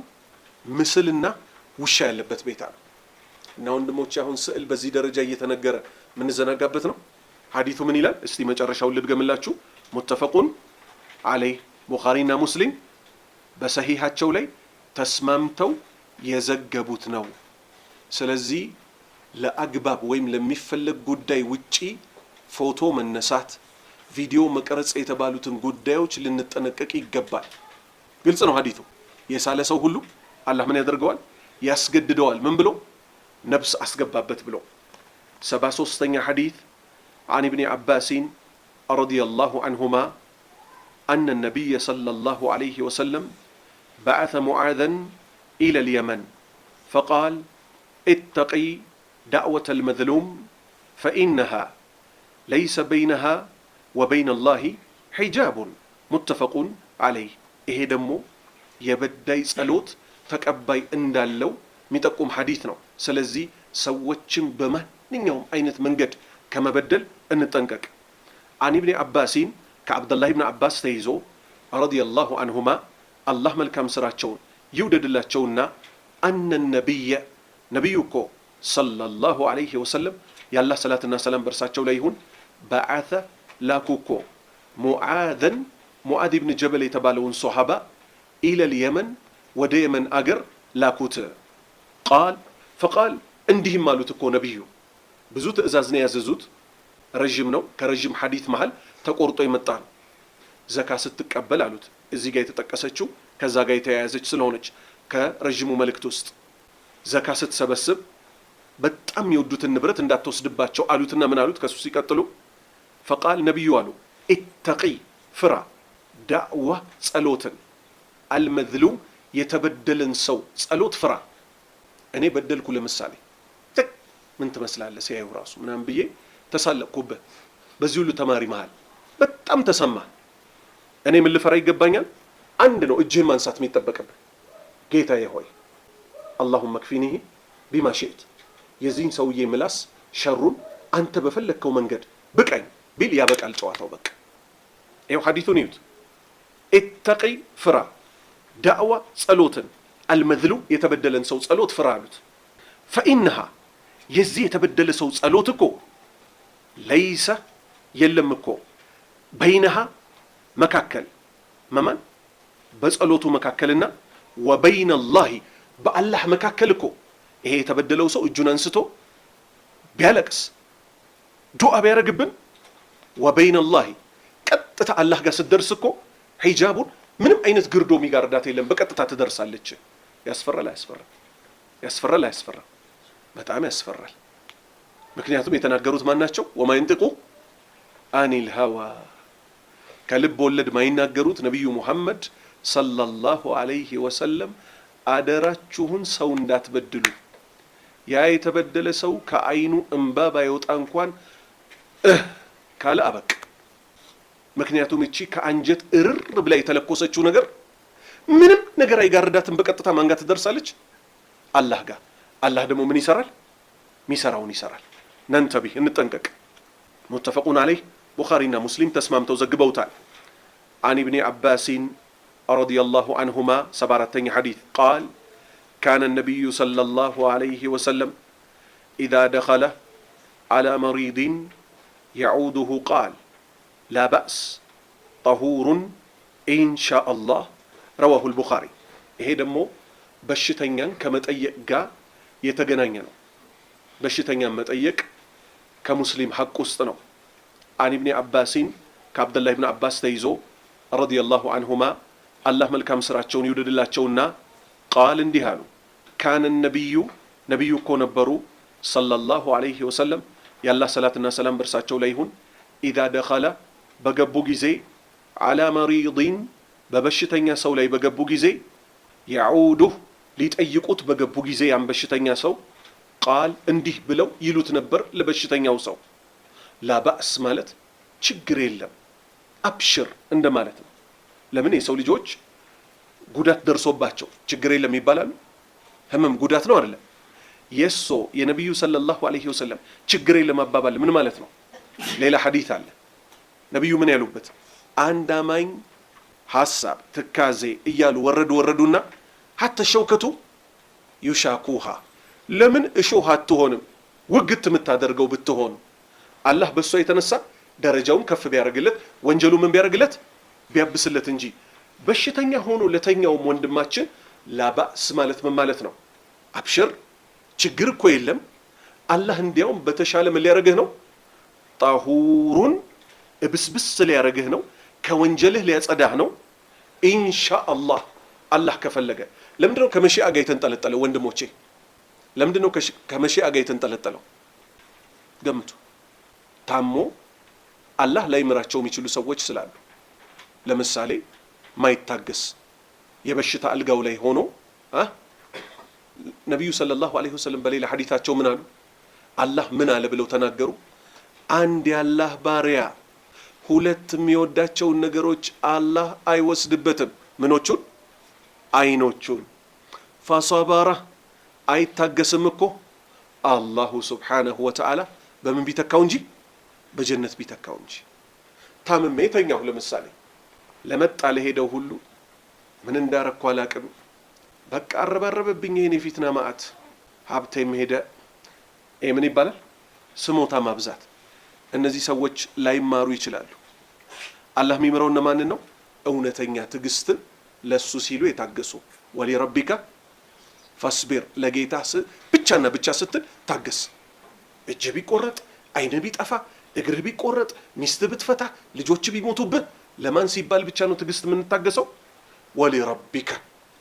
ምስልና ውሻ ያለበት ቤት አለ። እና ወንድሞቼ አሁን ስዕል በዚህ ደረጃ እየተነገረ ምን ዘናጋበት ነው? ሐዲቱ ምን ይላል? እስቲ መጨረሻውን ልድገምላችሁ። ሙተፈቁን አለይ ቡኻሪና ሙስሊም በሰሂሃቸው ላይ ተስማምተው የዘገቡት ነው። ስለዚህ ለአግባብ ወይም ለሚፈለግ ጉዳይ ውጪ ፎቶ መነሳት፣ ቪዲዮ መቀረጽ የተባሉትን ጉዳዮች ልንጠነቀቅ ይገባል። ግልጽ ነው ሐዲቱ። የሳለ ሰው ሁሉ አላህ ምን ያደርገዋል? ያስገድደዋል። ምን ብሎ? ነፍስ አስገባበት ብሎ። 73ኛ حديث عن ابن عباس رضي الله عنهما أن النبي صلى الله عليه وسلم بعث معاذا إلى اليمن فقال اتقي دعوة المظلوم فإنها ليس بينها وبين الله حجاب متفق عليه ይሄ ደግሞ የበዳይ ጸሎት ተቀባይ እንዳለው የሚጠቁም ሐዲስ ነው። ስለዚህ ሰዎችን በማንኛውም አይነት መንገድ ከመበደል እንጠንቀቅ። عن ابن عباس كعبد الله بن عباس ተይዞ رضي الله عنهما አላህ መልካም ስራቸውን ይውደድላቸውና أن النبي ነብዩ እኮ ሰለላሁ ዐለይሂ ወሰለም ያላህ ሰላትና ሰላም በርሳቸው ላይ ይሁን بعث ላኩኮ ሙዓዘን ሙዓዝ ኢብኑ ጀበል የተባለውን ሶሐባ ኢለል የመን ወደ የመን አገር ላኩት። ቃል ፈቃል እንዲህም አሉት እኮ ነቢዩ ብዙ ትእዛዝ ነው ያዘዙት። ረዥም ነው። ከረዥም ሐዲት መሃል ተቆርጦ የመጣ ነው። ዘካ ስትቀበል አሉት እዚህ ጋር የተጠቀሰችው ከዛ ጋር የተያያዘች ስለሆነች ከረዥሙ መልእክት ውስጥ ዘካ ስትሰበስብ በጣም የወዱትን ንብረት እንዳትወስድባቸው አሉትና ምን አሉት? ከሱ ሲቀጥሉ ፈቃል ነቢዩ አሉ ኢተቂ ፍራ ዳዕዋ ጸሎትን አልመዝሉም የተበደለን ሰው ጸሎት ፍራ። እኔ በደልኩ ለምሳሌ ምን ትመስላለህ ሲያዩ ራሱ ምናምን ብዬ ተሳለቅኩበት። በዚህ ሁሉ ተማሪ መሃል በጣም ተሰማ። እኔ ምን ልፈራ ይገባኛል? አንድ ነው እጅህን ማንሳት የሚጠበቅብህ። ጌታዬ ሆይ አላሁመ ክፊኒህ ቢማ ሺእት የዚህን ሰውዬ ምላስ ሸሩን አንተ በፈለግከው መንገድ ብቀኝ ቢል ያበቃል ጨዋታው። በቃ ይኸው ሐዲቱን ይዩት። ኢተቂ ፍራ ዳዕዋ ጸሎትን አልመዝሉም የተበደለን ሰው ጸሎት ፍራ አሉት። ፈኢንሃ የዚህ የተበደለ ሰው ጸሎት እኮ ለይሰ የለም እኮ በይነሃ መካከል መማን በጸሎቱ መካከልና ወበይነ አላህ በአላህ መካከል እኮ ይሄ የተበደለው ሰው እጁን አንስቶ ቢያለቅስ ዱዓ ቢያረግብን ወበይነ አላህ ቀጥታ አላህ ጋር ስትደርስ እኮ ሂጃቡን ምንም አይነት ግርዶ የሚጋርዳት የለም፣ በቀጥታ ትደርሳለች። ያስፈራል አያስፈራም? ያስፈራል አያስፈራም? በጣም ያስፈራል። ምክንያቱም የተናገሩት ማን ናቸው? ወማ ይንጥቁ አኒል ሀዋ ከልብ ወለድ ማይናገሩት ነቢዩ ሙሐመድ ሰለላሁ ዐለይሂ ወሰለም አደራችሁን ሰው እንዳትበድሉ። ያ የተበደለ ሰው ከአይኑ እንባ ባይወጣ እንኳን ካለ አበቅ። ምክንያቱም እቺ ከአንጀት እርር ብላ የተለኮሰችው ነገር ምንም ነገር አይጋርዳትም፣ በቀጥታ ማን ጋር ትደርሳለች? አላህ ጋር። አላህ ደግሞ ምን ይሰራል? ሚሰራውን ይሰራል። ነንተቢህ እንጠንቀቅ። ሙተፈቁን ዐለይህ ቡኻሪና ሙስሊም ተስማምተው ዘግበውታል። عن ابن عباس رضي الله عنهما 74ኛ حديث قال كان النبي صلى الله عليه وسلم إذا دخل على مريض يعوده قال لا بأس طهور إن شاء الله رواه البخاري። ይሄ ደግሞ በሽተኛን ከመጠየቅ ጋር የተገናኘ ነው። በሽተኛን መጠየቅ ከሙስሊም ሐቅ ውስጥ ነው። عن ابن عباس ከአብድ ላህ ኢብኑ አባስ ተይዞ ረዲየላሁ ዐንሁማ አላህ መልካም ስራቸውን ይውደድላቸውና ቃል እንዲህ አሉ ካነ ነቢዩ እኮ ነበሩ ሰለላሁ ዐለይሂ ወሰለም የአላህ ሰላትና ሰላም በርሳቸው ላይ ይሁን ኢዛ ደኸለ በገቡ ጊዜ ዐላ መሪዲን በበሽተኛ ሰው ላይ በገቡ ጊዜ የዑዱህ ሊጠይቁት በገቡ ጊዜ ያን በሽተኛ ሰው ቃል እንዲህ ብለው ይሉት ነበር ለበሽተኛው ሰው ላባእስ ማለት ችግር የለም አብሽር እንደማለት ነው። ለምን የሰው ልጆች ጉዳት ደርሶባቸው ችግር የለም ይባላሉ? ህመም ጉዳት ነው አይደለም? የነቢዩ ሰለላሁ ዐለይሂ ወሰለም ችግር የለም አባባል ምን ማለት ነው? ሌላ ሐዲት አለ። ነቢዩ ምን ያሉበት? አንድ አማኝ ሐሳብ ትካዜ እያሉ ወረዱና ሐተ ሸውከቱ ዩሻኩሃ ለምን እሾህ አትሆንም ውግት የምታደርገው ብትሆን አላህ በሷ የተነሳ ደረጃውን ከፍ ቢያደርግለት ወንጀሉ ምን ቢያደርግለት ቢያብስለት እንጂ በሽተኛ ሆኖ ለተኛውም ወንድማችን ላባስ ማለት ምን ማለት ነው? አብሽር ችግር እኮ የለም። አላህ እንዲያውም በተሻለ ምን ሊያደርግህ ነው? ጣሁሩን እብስብስ ሊያደርግህ ነው። ከወንጀልህ ሊያጸዳህ ነው። ኢንሻአላህ አላህ ከፈለገ። ለምንድነው ከመሺአ ጋር የተንጠለጠለው? ወንድሞቼ ለምንድነው ከመሺአ ጋር የተንጠለጠለው? ገምቱ። ታሞ አላህ ላይምራቸው የሚችሉ ሰዎች ስላሉ፣ ለምሳሌ ማይታገስ የበሽታ አልጋው ላይ ሆኖ ነቢዩ ሰለላሁ ዐለይሂ ወሰለም በሌላ ሐዲታቸው ምን አሉ? አላህ ምን አለ ብለው ተናገሩ? አንድ የአላህ ባሪያ ሁለት የሚወዳቸውን ነገሮች አላህ አይወስድበትም። ምኖቹን? አይኖቹን። ፈሰበረ አይታገስም እኮ አላሁ ሱብሓነሁ ወተዓላ በምን ቢተካው እንጂ? በጀነት ቢተካው እንጂ። ታምሜ ተኛሁ ለምሳሌ፣ ለመጣ ለሄደው ሁሉ ምን እንዳረኩ አላቅም፣ በቃ አረባረበብኝ የኔ ፊትና ማአት። ሀብቴም ሄደ። ምን ይባላል? ስሞታ ማብዛት። እነዚህ ሰዎች ላይማሩ ይችላሉ። አላህ የሚምረው እነማንን ነው? እውነተኛ ትዕግስትን ለሱ ሲሉ የታገሱ። ወሊረቢከ ፈስቢር፣ ለጌታ ብቻና ብቻ ስትል ታገስ። እጅ ቢቆረጥ፣ አይን ቢጠፋ፣ እግር ቢቆረጥ፣ ሚስት ብትፈታ፣ ልጆች ቢሞቱብህ ለማን ሲባል ብቻ ነው ትዕግስት የምንታገሰው? ወሊረቢከ፣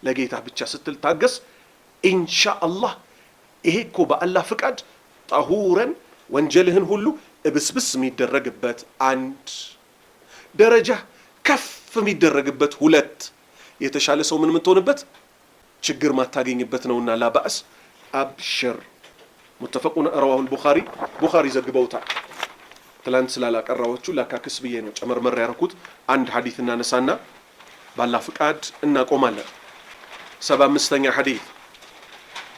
ለጌታ ብቻ ስትል ታገስ። ኢንሻአላህ ይሄ እኮ በአላህ ፍቃድ ጠሁረን ወንጀልህን ሁሉ እብስብስ የሚደረግበት አንድ ደረጃ ከፍ የሚደረግበት ሁለት የተሻለ ሰው ምን የምትሆንበት ችግር ማታገኝበት ነውና ላባእስ አብሽር። ሙተፈቁን ረዋሁ አልቡኻሪ ቡኻሪ ዘግበውታል። ትላንት ስላላቀራዎቹ ላካክስ ብዬ ነው ጨመርመር ያረኩት። አንድ ሐዲስ እናነሳና ባላህ ፍቃድ እናቆማለን። 75ኛ ሐዲስ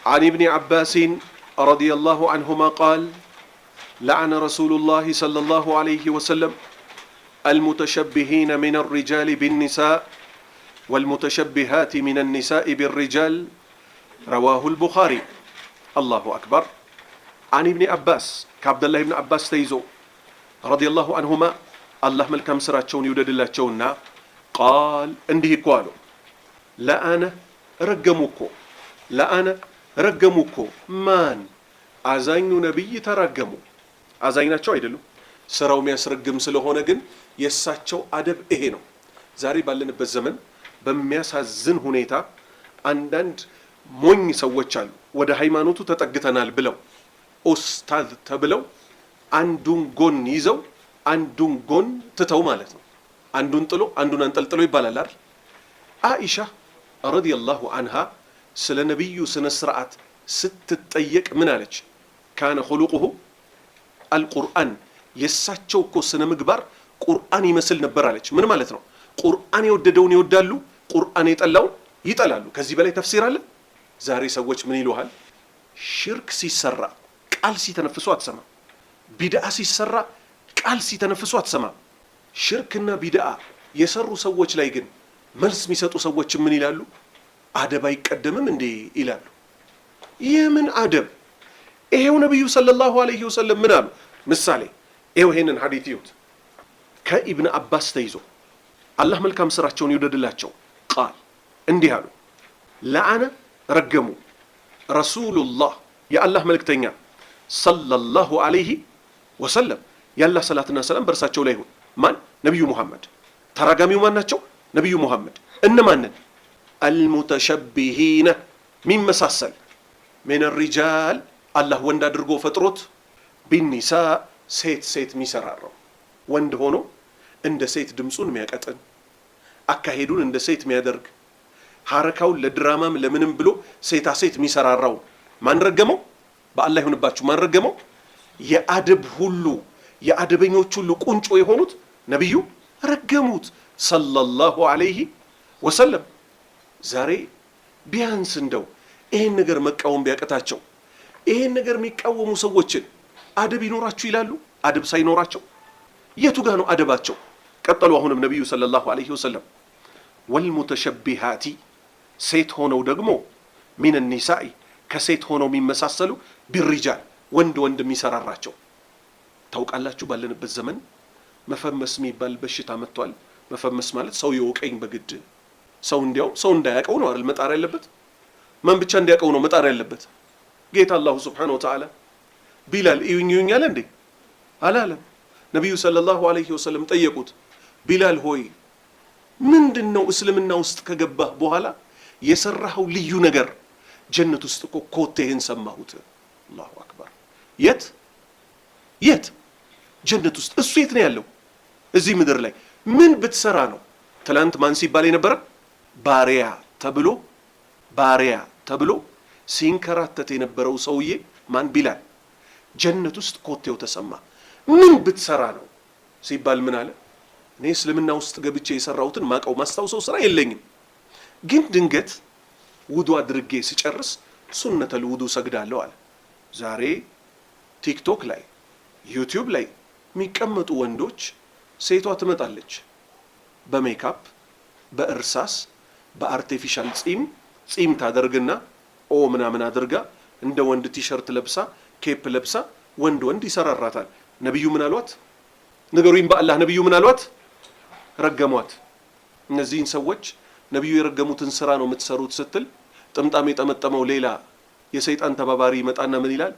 عن ابن عباس رضي الله عنهما قال لعن رسول الله صلى الله عليه وسلم المتشبهين من الرجال بالنساء والمتشبهات من النساء بالرجال رواه البخاري. الله أكبر. عن ابن عباس كعبد الله بن عباس تيزو رضي الله عنهما الله ملكم سراتشون يودد الله تشونا قال انده قالوا لا أنا رقموكو لا أنا رقموكو مان አዛኙ ነብይ ተራገሙ። አዛኝናቸው አይደሉ? ስራው የሚያስረግም ስለሆነ ግን የሳቸው አደብ ይሄ ነው። ዛሬ ባለንበት ዘመን በሚያሳዝን ሁኔታ አንዳንድ ሞኝ ሰዎች አሉ። ወደ ሃይማኖቱ ተጠግተናል ብለው ኡስታዝ ተብለው አንዱን ጎን ይዘው አንዱን ጎን ትተው ማለት ነው። አንዱን ጥሎ አንዱን አንጠልጥሎ ይባላል አይደል? አኢሻ ረዲየላሁ ዐንሃ ስለ ነብዩ ስነ ስርዓት ስትጠየቅ ምን አለች? ካነ ኹሉቁሁ አልቁርአን፣ የሳቸው እኮ ስነ ምግባር ቁርአን ይመስል ነበር አለች። ምን ማለት ነው? ቁርአን የወደደውን ይወዳሉ፣ ቁርአን የጠላውን ይጠላሉ። ከዚህ በላይ ተፍሲር አለ? ዛሬ ሰዎች ምን ይሉሃል? ሽርክ ሲሰራ ቃል ሲተነፍሱ አትሰማም። ቢድዓ ሲሰራ ቃል ሲተነፍሱ አትሰማም። ሽርክና ቢድዓ የሰሩ ሰዎች ላይ ግን መልስ የሚሰጡ ሰዎች ምን ይላሉ? አደብ አይቀደምም እንዴ ይላሉ። የምን አደብ? ይሄው ነብዩ ሰለላሁ ዐለይሂ ወሰለም ምን አሉ? ምሳሌ ይሄው ይሄንን ሐዲስ ይዩት። ከኢብን አባስ ተይዞ አላህ መልካም ስራቸውን ይወደድላቸው ቃል እንዲህ አሉ። ለአነ ረገሙ ረሱሉላህ የአላህ መልእክተኛ ሰለላሁ ዐለይሂ ወሰለም፣ የአላህ ሰላትና ሰላም በእርሳቸው ላይ ይሁን። ማን? ነብዩ ሙሐመድ። ተራጋሚው ማን ናቸው? ነብዩ ሙሐመድ። እነማንን? አልሙተሸቢሂነ ሚመሳሰል ሚን ሪጃል አላህ ወንድ አድርጎ ፈጥሮት ቢኒሳ ሴት ሴት የሚሰራራው ወንድ ሆኖ እንደ ሴት ድምፁን የሚያቀጥን አካሄዱን እንደ ሴት የሚያደርግ ሐረካውን ለድራማም ለምንም ብሎ ሴታ ሴት የሚሰራራው ማን ረገመው? በአላህ ይሁንባችሁ ማን ረገመው? የአደብ ሁሉ የአደበኞች ሁሉ ቁንጮ የሆኑት ነብዩ ረገሙት ሰለላሁ ዐለይሂ ወሰለም። ዛሬ ቢያንስ እንደው ይሄን ነገር መቃወም ቢያቀታቸው ይሄን ነገር የሚቃወሙ ሰዎችን አደብ ይኖራችሁ ይላሉ። አደብ ሳይኖራቸው የቱ ጋር ነው አደባቸው? ቀጠሉ። አሁንም ነብዩ ሰለላሁ ዐለይሂ ወሰለም ወልሙተሸቢሃቲ ሴት ሆነው ደግሞ ሚን ኒሳኢ ከሴት ሆነው የሚመሳሰሉ ቢሪጃል ወንድ ወንድ የሚሰራራቸው። ታውቃላችሁ ባለንበት ዘመን መፈመስ የሚባል በሽታ መጥቷል። መፈመስ ማለት ሰው ይወቀኝ በግድ ሰው እንዲያው ሰው እንዳያቀው ነው አይደል መጣር ያለበት? ማን ብቻ እንዲያቀው ነው መጣር ያለበት? ጌታ አላሁ ሱብሓነሁ ወተዓላ ቢላል እዩኝ እዩኝ አለ እንዴ? አላለም። ነቢዩ ሰለላሁ ዐለይሂ ወሰለም ጠየቁት፣ ቢላል ሆይ ምንድነው እስልምና ውስጥ ከገባህ በኋላ የሰራኸው ልዩ ነገር? ጀነት ውስጥ እኮ ኮቴህን ሰማሁት። አላሁ አክበር። የት? የት? ጀነት ውስጥ። እሱ የት ነው ያለው? እዚህ ምድር ላይ ምን ብትሰራ ነው? ትላንት ማን ሲባል የነበረ? ባሪያ ተብሎ ሲንከራተት የነበረው ሰውዬ ማን? ቢላል። ጀነት ውስጥ ኮቴው ተሰማ። ምን ብትሰራ ነው ሲባል ምን አለ? እኔ እስልምና ውስጥ ገብቼ የሰራሁትን ማስታውሰው ስራ የለኝም፣ ግን ድንገት ውዱ አድርጌ ሲጨርስ ሱነተል ውዱ ሰግዳለሁ አለ። ዛሬ ቲክቶክ ላይ ዩቲዩብ ላይ የሚቀመጡ ወንዶች ሴቷ ትመጣለች በሜካፕ በእርሳስ በአርቲፊሻል ጺም ታደርግና ምናምን አድርጋ እንደ ወንድ ቲሸርት ለብሳ ኬፕ ለብሳ ወንድ ይሰራራታል። ነብዩ ምን አሏት? ንገሩኝ በአላህ ነብዩ ምን አሏት? ረገሟት። እነዚህን ሰዎች ነብዩ የረገሙትን ስራ ነው የምትሰሩት ስትል ጥምጣም የጠመጠመው ሌላ የሰይጣን ተባባሪ ይመጣና ምን ይላል?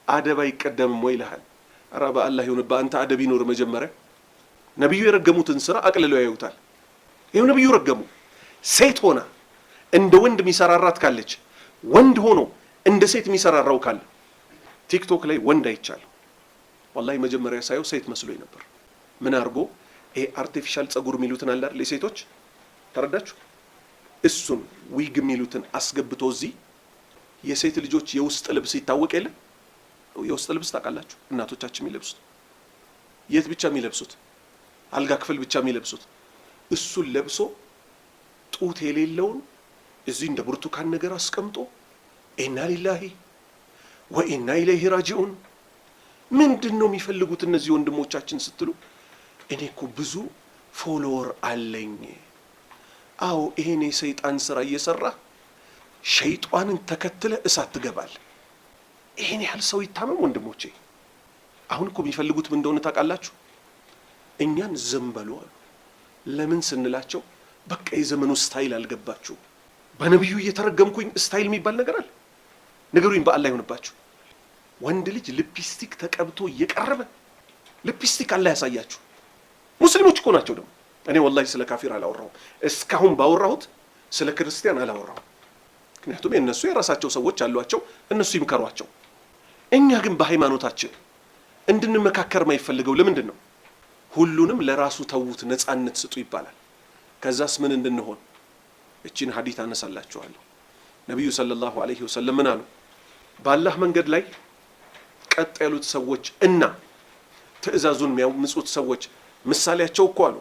አደብ አይቀደምም ወይ ይልሃል። ኧረ በአላህ ይሁንብህ አንተ አደብ ይኖር መጀመሪያ። ነብዩ የረገሙትን ስራ አቅልለው ያዩታል። ይሄው ነብዩ ረገሙ። ሴት ሆና እንደ ወንድ የሚሰራራት ካለች፣ ወንድ ሆኖ እንደ ሴት የሚሰራራው ካለ ቲክቶክ ላይ ወንድ አይቻለሁ። ወላሂ መጀመሪያ ሳየው ሴት መስሎኝ ነበር። ምን አድርጎ ይሄ አርቲፊሻል ጸጉር የሚሉትን አለ አይደል ሴቶች፣ ተረዳችሁ? እሱን ዊግ የሚሉትን አስገብቶ እዚህ የሴት ልጆች የውስጥ ልብስ ይታወቅ የለ? የውስጥ ልብስ ታውቃላችሁ? እናቶቻችን የሚለብሱት የት ብቻ የሚለብሱት? አልጋ ክፍል ብቻ የሚለብሱት። እሱን ለብሶ ጡት የሌለውን እዚህ እንደ ብርቱካን ነገር አስቀምጦ ኢና ሊላሂ ወኢና ኢለይሂ ራጂዑን። ምንድን ነው የሚፈልጉት እነዚህ ወንድሞቻችን ስትሉ፣ እኔ እኮ ብዙ ፎሎወር አለኝ። አዎ ይሄን የሰይጣን ስራ እየሰራ ሸይጣንን ተከትለ እሳት ትገባል። ይሄን ያህል ሰው ይታመም ወንድሞቼ። አሁን እኮ የሚፈልጉት ምን እንደሆነ ታውቃላችሁ? እኛን ዝም በሉ አሉ። ለምን ስንላቸው በቃ የዘመኑ ስታይል አልገባችሁ። በነብዩ እየተረገምኩኝ ስታይል የሚባል ነገር አለ? ንገሩኝ በአላህ ይሆንባችሁ። ወንድ ልጅ ሊፕስቲክ ተቀብቶ እየቀረበ ሊፕስቲክ አላህ ያሳያችሁ። ሙስሊሞች እኮ ናቸው ደግሞ። እኔ ወላሂ ስለ ካፊር አላወራሁም እስካሁን፣ ባወራሁት ስለ ክርስቲያን አላወራሁም። ምክንያቱም የነሱ የራሳቸው ሰዎች አሏቸው፣ እነሱ ይምከሯቸው። እኛ ግን በሃይማኖታችን እንድንመካከር ማይፈልገው ለምንድን ነው? ሁሉንም ለራሱ ተዉት፣ ነፃነት ስጡ ይባላል። ከዛስ ምን እንድንሆን? እቺን ሐዲስ አነሳላችኋለሁ። ነብዩ ሰለላሁ ዐለይሂ ወሰለም ምን አሉ? በአላህ መንገድ ላይ ቀጥ ያሉት ሰዎች እና ትዕዛዙን የሚያምጹት ሰዎች ምሳሌያቸው እኮ አሉ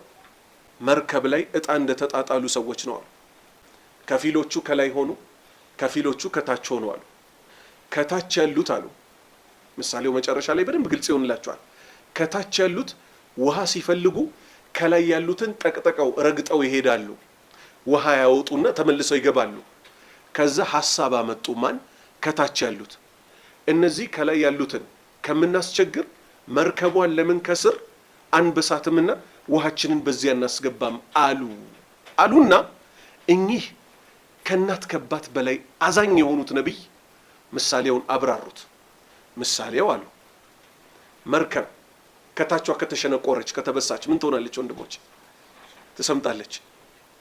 መርከብ ላይ እጣ እንደተጣጣሉ ሰዎች ነው አሉ። ከፊሎቹ ከላይ ሆኑ፣ ከፊሎቹ ከታች ሆኑ አሉ። ከታች ያሉት አሉ ምሳሌው መጨረሻ ላይ በደንብ ግልጽ ይሆንላችኋል። ከታች ያሉት ውሃ ሲፈልጉ ከላይ ያሉትን ጠቅጥቀው ረግጠው ይሄዳሉ። ውሃ ያወጡና ተመልሰው ይገባሉ። ከዛ ሐሳብ አመጡ። ማን? ከታች ያሉት። እነዚህ ከላይ ያሉትን ከምናስቸግር መርከቧን ለምን ከስር አንበሳትምና ውሃችንን በዚያ እናስገባም አሉና እኚህ ከእናት ከባት በላይ አዛኝ የሆኑት ነቢይ ምሳሌውን አብራሩት። ምሳሌው አሉ መርከብ ከታቿ ከተሸነቆረች ከተበሳች ምን ትሆናለች ወንድሞች?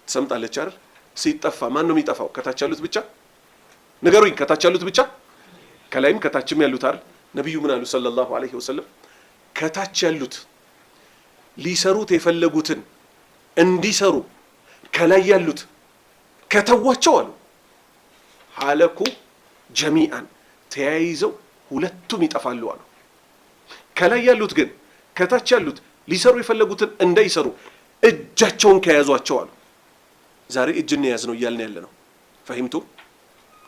ትሰምጣለች አይደል? ሲጠፋ ማን ነው የሚጠፋው? ከታች ያሉት ብቻ? ንገሩኝ፣ ከታች ያሉት ብቻ? ከላይም ከታችም ያሉት አይደል? ነብዩ ምን አሉ ሰለላሁ ዐለይሂ ወሰለም? ከታች ያሉት ሊሰሩት የፈለጉትን እንዲሰሩ ከላይ ያሉት ከተዋቸው አሉ ሐለኩ ጀሚአን ተያይዘው ሁለቱም ይጠፋሉ አሉ። ከላይ ያሉት ግን ከታች ያሉት ሊሰሩ የፈለጉትን እንዳይሰሩ እጃቸውን ከያዟቸው አሉ። ዛሬ እጅ እንያዝ ነው እያልን ያለ ነው። ፈሂምቱ?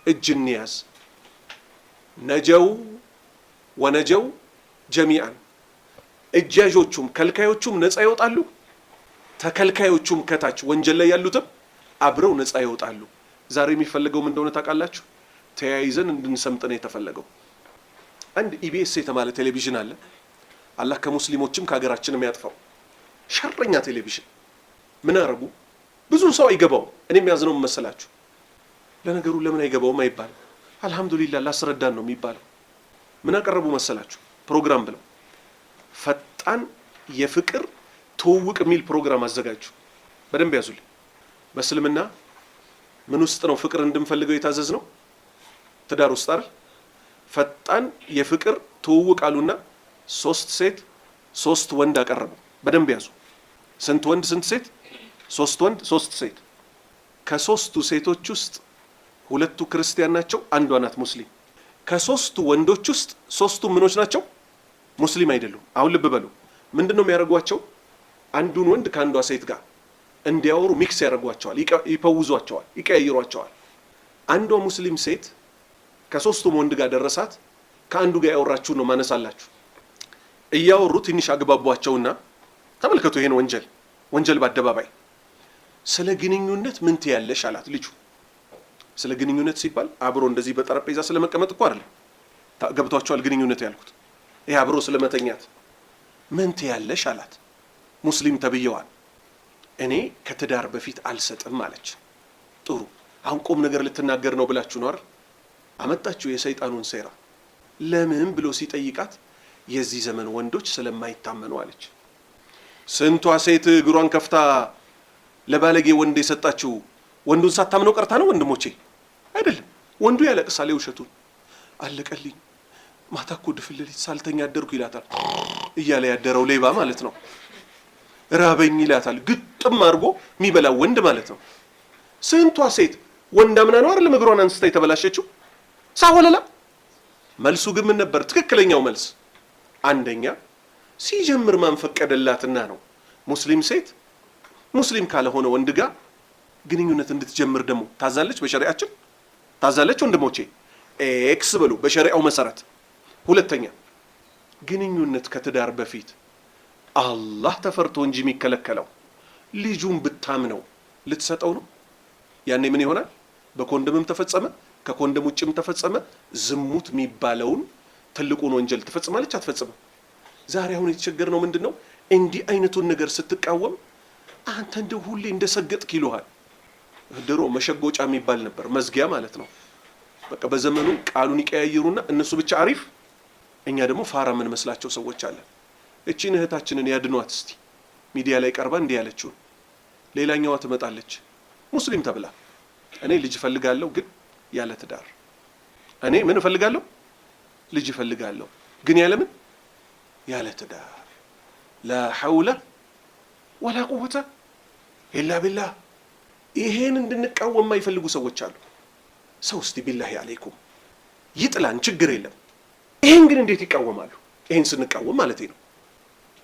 እጅ እንያዝ። ነጀው ወነጀው ጀሚአን። እጃጆቹም ከልካዮቹም ነፃ ይወጣሉ፣ ተከልካዮቹም ከታች ወንጀል ላይ ያሉትም አብረው ነፃ ይወጣሉ። ዛሬ የሚፈልገው ምን እንደሆነ ታውቃላችሁ? ተያይዘን እንድንሰምጥ ነው የተፈለገው። አንድ ኢቢኤስ የተባለ ቴሌቪዥን አለ። አላህ ከሙስሊሞችም ከሀገራችንም ያጥፋው። ሸረኛ ቴሌቪዥን። ምን አረጉ? ብዙ ሰው አይገባውም። እኔ የሚያዝነው መሰላችሁ? ለነገሩ ለምን አይገባውም አይባልም። አልহামዱሊላህ ላስረዳን ነው የሚባለው። ምን አቀረቡ መሰላችሁ? ፕሮግራም ብለው ፈጣን የፍቅር ትውውቅ የሚል ፕሮግራም አዘጋጁ። በደንብ ያዙልኝ። በእስልምና ምን ውስጥ ነው ፍቅር እንድንፈልገው የታዘዝ ነው? ትዳር ውስጥ አይደል? ፈጣን የፍቅር ትውውቅ አሉና 3 ሴት 3 ወንድ አቀረቡ። በደንብ ያዙ። ስንት ወንድ ስንት ሴት? 3 ወንድ 3 ሴት። ከ3ቱ ሴቶች ውስጥ 2ቱ ክርስቲያን ናቸው፣ አንዷ ናት ሙስሊም። ከ3ቱ ወንዶች ውስጥ 3ቱ ምኖች ናቸው? ሙስሊም አይደሉም። አሁን ልብ በሉ። ምንድነው የሚያደርጓቸው? አንዱን ወንድ ከአንዷ ሴት ጋር እንዲያወሩ ሚክስ ያደርጓቸዋል፣ ይፈውዟቸዋል፣ ይቀያይሯቸዋል። አንዷ ሙስሊም ሴት ከ3ቱም ወንድ ጋር ደረሳት። ከአንዱ ጋር ያወራችሁ ነው ማነሳላችሁ። እያወሩ ትንሽ አግባቧቸውና ተመልከቱ፣ ይሄን ወንጀል በአደባባይ ስለ ግንኙነት ምን ትያለሽ አላት ልጁ። ስለ ግንኙነት ሲባል አብሮ እንደዚህ በጠረጴዛ ስለመቀመጥ እኮ አይደለም። ገብቷቸዋል? ግንኙነት ያልኩት ይሄ አብሮ ስለመተኛት ምን ትያለሽ አላት። ሙስሊም ተብየዋል። እኔ ከትዳር በፊት አልሰጥም አለች። ጥሩ፣ አሁን ቁም ነገር ልትናገር ነው ብላችሁ ነው አይደል? አመጣችሁ የሰይጣኑን ሴራ። ለምን ብሎ ሲጠይቃት የዚህ ዘመን ወንዶች ስለማይታመኑ አለች። ስንቷ ሴት እግሯን ከፍታ ለባለጌ ወንድ የሰጣችው ወንዱን ሳታምነው ቀርታ ነው ወንድሞቼ? አይደለም። ወንዱ ያለቅሳል የውሸቱን። አለቀልኝ፣ ማታ እኮ ድፍን ሌሊት ሳልተኛ አደርኩ ይላታል። እያለ ያደረው ሌባ ማለት ነው። ራበኝ ይላታል። ግጥም አድርጎ የሚበላው ወንድ ማለት ነው። ስንቷ ሴት ወንድ አምና ነው አይደል እግሯን አንስታ የተበላሸችው? ሳወለላ። መልሱ ግን ምን ነበር? ትክክለኛው መልስ አንደኛ ሲጀምር ማን ፈቀደላትና ነው ሙስሊም ሴት ሙስሊም ካልሆነ ወንድ ጋር ግንኙነት እንድትጀምር ደግሞ ታዛለች? በሸሪዓችን ታዛለች? ወንድሞቼ ኤክስ በሉ በሸሪዓው መሰረት። ሁለተኛ ግንኙነት ከትዳር በፊት አላህ ተፈርቶ እንጂ የሚከለከለው ልጁን ብታምነው ልትሰጠው ነው። ያኔ ምን ይሆናል? በኮንደምም ተፈጸመ ከኮንደም ውጭም ተፈጸመ ዝሙት የሚባለውን ትልቁን ወንጀል ትፈጽማለች አትፈጽምም? ዛሬ አሁን የተቸገርነው ምንድነው? እንዲህ አይነቱን ነገር ስትቃወም አንተ እንደው ሁሌ እንደሰገጥክ ይሉሃል። ድሮ መሸጎጫ የሚባል ነበር፣ መዝጊያ ማለት ነው። በቃ በዘመኑ ቃሉን ይቀያይሩና እነሱ ብቻ አሪፍ፣ እኛ ደግሞ ፋራ ምን መስላቸው ሰዎች አለን። እቺን እህታችንን ያድኗት እስቲ። ሚዲያ ላይ ቀርባ እንዲህ ያለችው ሌላኛዋ ትመጣለች ሙስሊም ተብላ፣ እኔ ልጅ እፈልጋለሁ ግን ያለ ትዳር። እኔ ምን እፈልጋለሁ? ልጅ እፈልጋለሁ ግን ያለ ምን? ያለ ትዳር። ላ ሐውለ ወላ ቁወተ ኢላ ቢላህ። ይሄን እንድንቃወም የማይፈልጉ ሰዎች አሉ። ሰው እስቲ ቢላሂ አለይኩም ይጥላን፣ ችግር የለም። ይሄን ግን እንዴት ይቃወማሉ? ይሄን ስንቃወም ማለት ነው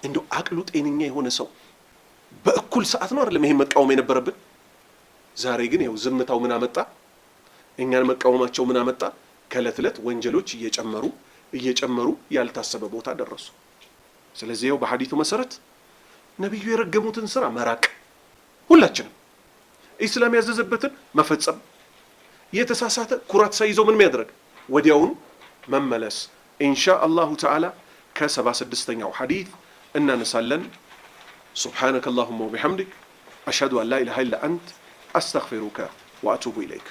እንደው አቅሉ ጤነኛ የሆነ ሰው በእኩል ሰዓት ነው አይደለም ይሄን መቃወም የነበረብን። ዛሬ ግን ይኸው ዝምታው ምን አመጣ? እኛን መቃወማቸው ምን አመጣ? ከዕለት ዕለት ወንጀሎች እየጨመሩ ያልታሰበ ቦታ ደረሱ። ስለዚህ ይኸው በሐዲቱ መሰረት ነብዩ የረገሙትን ስራ መራቅ፣ ሁላችንም ኢስላም ያዘዘበትን መፈጸም፣ የተሳሳተ ኩራት ሳይዘው ምን የሚያደርግ ወዲያውኑ መመለስ። ኢንሻአላሁ ተዓላ ከ76ኛው ሐዲት እናነሳለን። ሱብሓነከ አላሁመ ወቢሐምዲክ አሽሀዱ አን ላ ኢላሃ ኢላ አንት አስተግፊሩከ ወአቱቡ ኢለይክ።